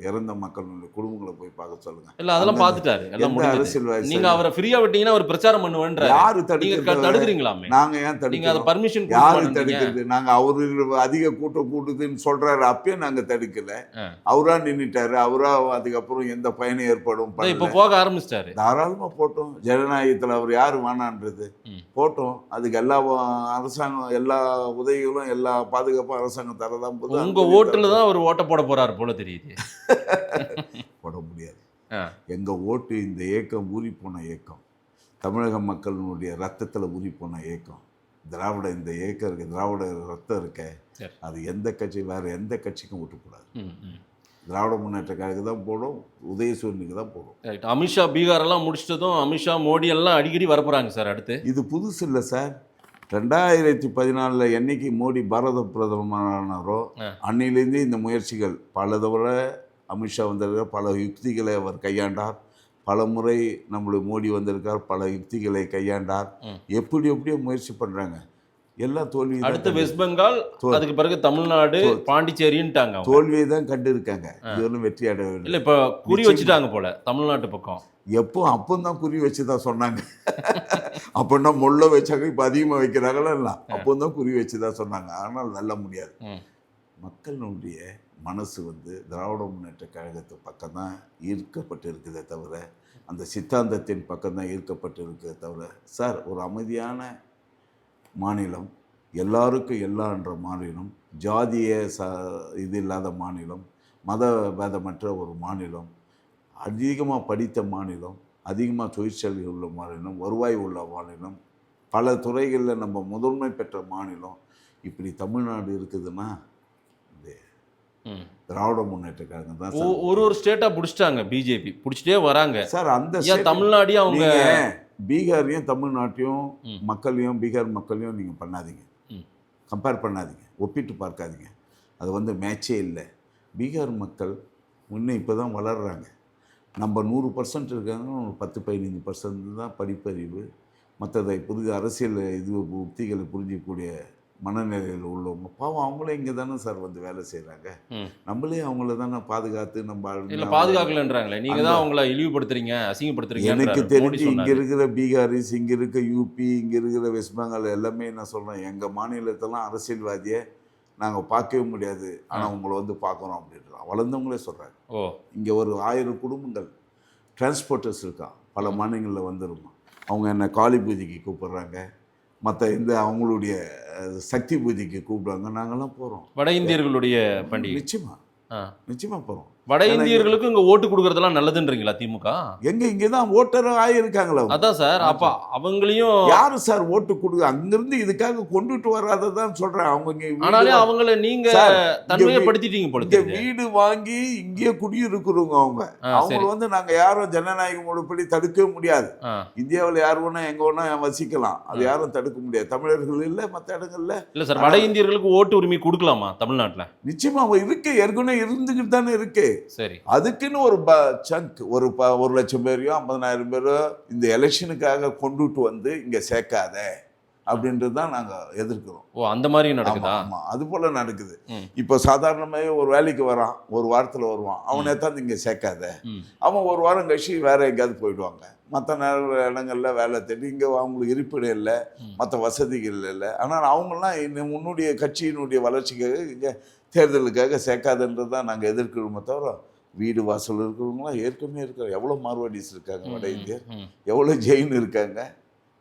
இறந்த மக்களுடைய குடும்பங்களை போய் பார்க்க சொல்லுங்க. இல்ல அதெல்லாம் பார்த்துட்டாரு. எல்லாம் அரசியல்வாதி. நீங்க அவரை ஃப்ரீயா விட்டீங்கன்னா அவர் பிரச்சாரம் பண்ணுவேன்ற. யாரு தடுக்கிறீங்களாமே? நாங்க ஏன் தடுக்கிறோம்? அதை பர்மிஷன் யாரு தடுக்கிறது? நாங்க அவரு அதிக கூட்டம் கூட்டுதுன்னு சொல்றாரு, அப்பயே நாங்க தடுக்கல. அவரா நின்னுட்டாரு. அவரா அதுக்கப்புறம் எந்த பயனும் ஏற்படும். இப்ப போக ஆரம்பிச்சிட்டாரு. தாராளமா போட்டோம். ஜனநாயகத்துல அவர் யாரு வேணான்றது போட்டோம். அதுக்கு எல்லா அரசாங்கம், எல்லா உதவிகளும், எல்லா பாதுகாப்பும் அரசாங்கம் தரதான் போது. உங்க ஓட்டுல தான் அவர் ஓட்ட போட போறாரு போல தெரியுது. போட முடியாது. எங்க ஓட்டு இந்த இயக்கம் ஊறி போன இயக்கம். தமிழக மக்களினுடைய ரத்தத்துல ஊறி போன இயக்கம். திராவிட இந்த இயக்கம் இருக்கு, திராவிட ரத்தம் இருக்க, அது எந்த கட்சி வேற எந்த கட்சிக்கும் ஓட்டக்கூடாது. திராவிட முன்னேற்ற கழகம் தான் போடும், உதயசூரியனுக்கு தான் போடும். அமித்ஷா பீகார் எல்லாம் முடிச்சிட்டதும் அமித்ஷா மோடி எல்லாம் அடிக்கடி வரப்போறாங்க சார். அடுத்து இது புதுசு இல்லை சார். 2014 என்னைக்கு மோடி பாரத பிரதமரானாரோ அன்னையிலேருந்தே இந்த முயற்சிகள் பல தவிர அமித்ஷா வந்திருக்கார். பல யுக்திகளை அவர் கையாண்டார். பல முறை நம்மளுடைய மோடி வந்திருக்கார், பல யுக்திகளை கையாண்டார். எப்படியோ முயற்சி பண்ணுறாங்க. எல்லாம் தோல்வி. அடுத்து வெஸ்ட் பெங்கால், அதுக்கு பிறகு தமிழ்நாடு, பாண்டிச்சேரின்ட்டாங்க. தோல்வியை தான் கண்டு இருக்காங்க. இது ஒன்றும் வெற்றி அடையவில்லை. இல்லை, இப்போ குறி வச்சுட்டாங்க போல தமிழ்நாட்டு பக்கம். அப்போதான் குறி வச்சு தான் சொன்னாங்க. அப்படின்னா முள்ள வச்சாங்க, இப்போ அதிகமாக வைக்கிறாங்களா? இல்லை, அப்போதான் குறி வச்சு தான் சொன்னாங்க. ஆனால் வெல்ல முடியாது. மக்களுடைய மனசு வந்து திராவிட முன்னேற்ற கழகத்து பக்கம் தான் ஈர்க்கப்பட்டு இருக்குதே தவிர, அந்த சித்தாந்தத்தின் பக்கம் தான் ஈர்க்கப்பட்டு இருக்குதே தவிர. சார், ஒரு அமைதியான மாநிலம், எல்லாருக்கும் எல்லான்ற மாநிலம், ஜாதிய இது இல்லாத மாநிலம், மத பேதமற்ற ஒரு மாநிலம், அதிகமாக படித்த மாநிலம், அதிகமாக தொழிற்சாலை உள்ள மாநிலம், வருவாய் உள்ள மாநிலம், பல துறைகளில் நம்ம முதன்மை பெற்ற மாநிலம். இப்படி தமிழ்நாடு இருக்குதுன்னா திராவிட முன்னேற்ற கழகம் தான். ஒரு ஸ்டேட்டாக பிடிச்சிட்டாங்க பிஜேபி, பிடிச்சிட்டே வராங்க சார். அந்த தமிழ்நாடையும் அவங்க பீகாரையும் தமிழ்நாட்டையும் மக்களையும் பீகார் மக்களையும் நீங்கள் பண்ணாதீங்க, கம்பேர் பண்ணாதீங்க, ஒப்பிட்டு பார்க்காதீங்க. அது வந்து மேட்சே இல்லை. பீகார் மக்கள் இன்னும் இப்போ தான் வளர்கிறாங்க. நம்ம 100% இருக்காங்க, 10-15% தான் படிப்பறிவு, மற்றதை அரசியல் உத்திகளை புரிஞ்சிக்கக்கூடிய மனநிலையில் உள்ளவங்க பாவம் அவங்களே இங்கே தானே சார் வந்து வேலை செய்கிறாங்க. நம்மளே அவங்கள தானே பாதுகாத்து நம்ம இல்லை பாதுகாக்கலன்றாங்களே, நீங்கள் தான் அவங்கள இழிவுபடுத்துறீங்க, அசிங்கப்படுத்துறீங்க. எனக்கு தெரிஞ்சு இங்கே இருக்கிற பீகாரிஸ், இங்கே இருக்க யூபி, இங்கே இருக்கிற வெஸ்ட் பெங்கால் எல்லாமே என்ன சொல்கிறேன், எங்கள் மாநிலத்தெல்லாம் அரசியல்வாதியை நாங்கள் பார்க்கவே முடியாது, ஆனால் உங்களை வந்து பார்க்குறோம் அப்படின்றான். வளர்ந்தவங்களே சொல்கிறாங்க. இங்கே ஒரு 1000 குடும்பங்கள் டிரான்ஸ்போர்ட்டர்ஸ் இருக்கான், பல மாநிலங்களில் வந்துருமா. அவங்க என்ன காளி பூஜைக்கு கூப்பிட்றாங்க, மற்ற இந்த அவங்களுடைய சக்தி பூஜைக்கு கூப்பிடுவாங்க. நாங்கள்லாம் போகிறோம். வட இந்தியர்களுடைய பண்டிகை நிச்சயமாக போகிறோம். வட இந்தியர்களுக்கு இங்கே ஓட்டு கொடுக்கறதெல்லாம் நல்லதுன்றீங்களா திமுக? எங்க இங்கே தான் ஓட்டரும் ஆகியிருக்காங்களா? அதான் சார், அப்போ அவங்களையும் யாரு சார் ஓட்டு கொடுக்க அங்கிருந்து இதுக்காக கொண்டுட்டு வராததான் சொல்றேன். அவங்க ஆனாலே அவங்கள நீங்க தன்மையப்படுத்திட்டீங்க போல. வீடு வாங்கி இங்கேயே குடியிருக்கிறவங்க அவங்க வந்து நாங்க யாரும் ஜனநாயக முறைப்படி தடுக்கவே முடியாது. இந்தியாவில் யார் வேணா எங்க வேணா வசிக்கலாம், அது யாரும் தடுக்க முடியாது. தமிழர்கள் இல்ல, மற்ற இடங்கள்ல இல்ல சார். வட இந்தியர்களுக்கு ஓட்டு உரிமை கொடுக்கலாமா தமிழ்நாட்டில்? நிச்சயமா இருக்கு, ஏற்கனவே இருந்துகிட்டு தானே இருக்கு. சரி, அதுக்குன்னு ஒரு சங்க் ஒரு 1,00,000 பேரையோ 50,000 பேரோ இந்த எலெக்ஷனுக்காக கொண்டுட்டு வந்து இங்க சேர்க்காத அப்படின்றது தான் நாங்க எதிர்க்கிறோம். அந்த மாதிரி நடக்குதா? ஆமா, அது போல நடக்குது. இப்போ சாதாரணமாகவே ஒரு வேலைக்கு வரான், ஒரு வாரத்துல வருவான், அவனை தான் இங்க சேர்க்காத. அவன் ஒரு வாரம் கழிச்சு வேற எங்கேயாவது போயிடுவாங்க. மற்ற இடங்கள்ல வேலை தேடி இங்கே அவங்களுக்கு இருப்பிடம் இல்லை, மற்ற வசதிகள் இல்லை. ஆனால் அவங்களாம் முன்னுடைய கட்சியினுடைய வளர்ச்சிக்காக இங்கே தேர்தலுக்காக சேர்க்காதுன்றது தான் நாங்கள் எதிர்க்கிறோமே தவிர, வீடு வாசல் இருக்கிறவங்களாம் ஏற்கனவே இருக்கிற எவ்வளோ மார்வாடிஸ் இருக்காங்க, வட இந்தியர் எவ்வளோ ஜெயின் இருக்காங்க,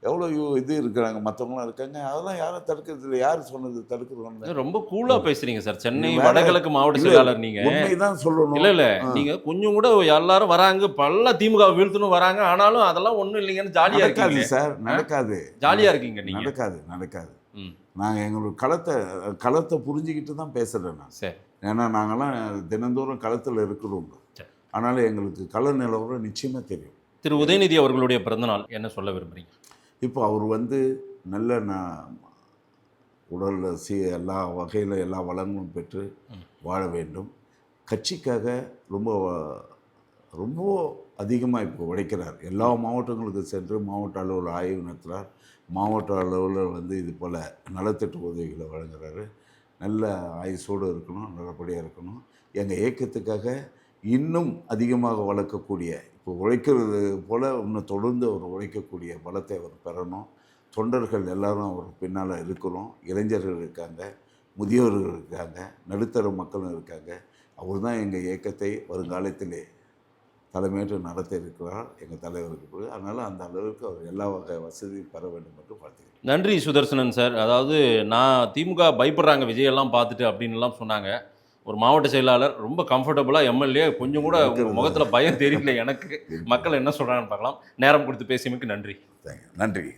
எவ்வளோ இது இருக்கிறாங்க, மற்றவங்களாம் இருக்காங்க. அதெல்லாம் யாரும் தடுக்கிறது இல்லை. யார் சொன்னது தடுக்கிறோம்? ரொம்ப கூலா பேசுறீங்க சார். சென்னை வடகிழக்கு மாவட்ட செயலாளர் நீங்க. உண்மைதான் சொல்லணும். இல்ல இல்ல, நீங்க கொஞ்சம் கூட எல்லாரும் வராங்க, பல திமுக வீழ்த்தணும் வராங்க, ஆனாலும் அதெல்லாம் ஒண்ணும் இல்லைங்கன்னு ஜாலியா இருக்காது சார். நடக்காது, ஜாலியா இருக்கீங்க நீங்க. நடக்காது. நாங்கள் எங்களோட களத்தை புரிஞ்சுக்கிட்டு தான் பேசுகிறேன் நான். சரி, ஏன்னா நாங்கள்லாம் தினந்தோறும் களத்தில் இருக்கிறோம். அதனால் எங்களுக்கு கள நிலவரம் நிச்சயமாக தெரியும். திரு உதயநிதி அவர்களுடைய பிறந்தநாள் என்ன சொல்ல விரும்புகிறீங்க? இப்போ அவர் வந்து நல்ல உடலில் எல்லா வகையில் எல்லா வளங்களும் பெற்று வாழ வேண்டும். கட்சிக்காக ரொம்ப ரொம்ப அதிகமாக இப்போ உழைக்கிறார். எல்லா மாவட்டங்களுக்கு சென்று மாவட்ட அளவில் ஆய்வு நடத்துகிறார். மாவட்ட அளவில் வந்து இது போல் நலத்திட்ட உதவிகளை வழங்குறாரு. நல்ல ஆயுசோடு இருக்கணும், நல்லபடியாக இருக்கணும். எங்கள் இயக்கத்துக்காக இன்னும் அதிகமாக வளர்க்கக்கூடிய, இப்போ உழைக்கிறது போல் இன்னும் தொடர்ந்து அவர் உழைக்கக்கூடிய பலத்தை அவர் பெறணும். தொண்டர்கள் எல்லாரும் அவர் பின்னால் இருக்கிறோம். இளைஞர்கள் இருக்காங்க, முதியோர்கள் இருக்காங்க, நடுத்தர மக்களும் இருக்காங்க. அவர் தான் எங்கள் இயக்கத்தை வருங்காலத்திலே தலைமையேற்று நடத்த இருக்கிறார் எங்கள் தலைவருக்கு. அதனால் அந்த அளவுக்கு அவர் எல்லா வகை வசதியும் பெற வேண்டும் என்று பார்த்துக்கிறேன். நன்றி சுதர்சனன் சார். அதாவது நான் திமுக பயப்படுறாங்க விஜயெல்லாம் பார்த்துட்டு அப்படின்லாம் சொன்னாங்க. ஒரு மாவட்ட செயலாளர் ரொம்ப கம்ஃபர்டபுளாக எம்எல்ஏ, கொஞ்சம் கூட முகத்தில் பயம் தெரியல எனக்கு. மக்கள் என்ன சொல்கிறாங்கன்னு பார்க்கலாம். நேரம் கொடுத்து பேசியமைக்கு நன்றி. நன்றி.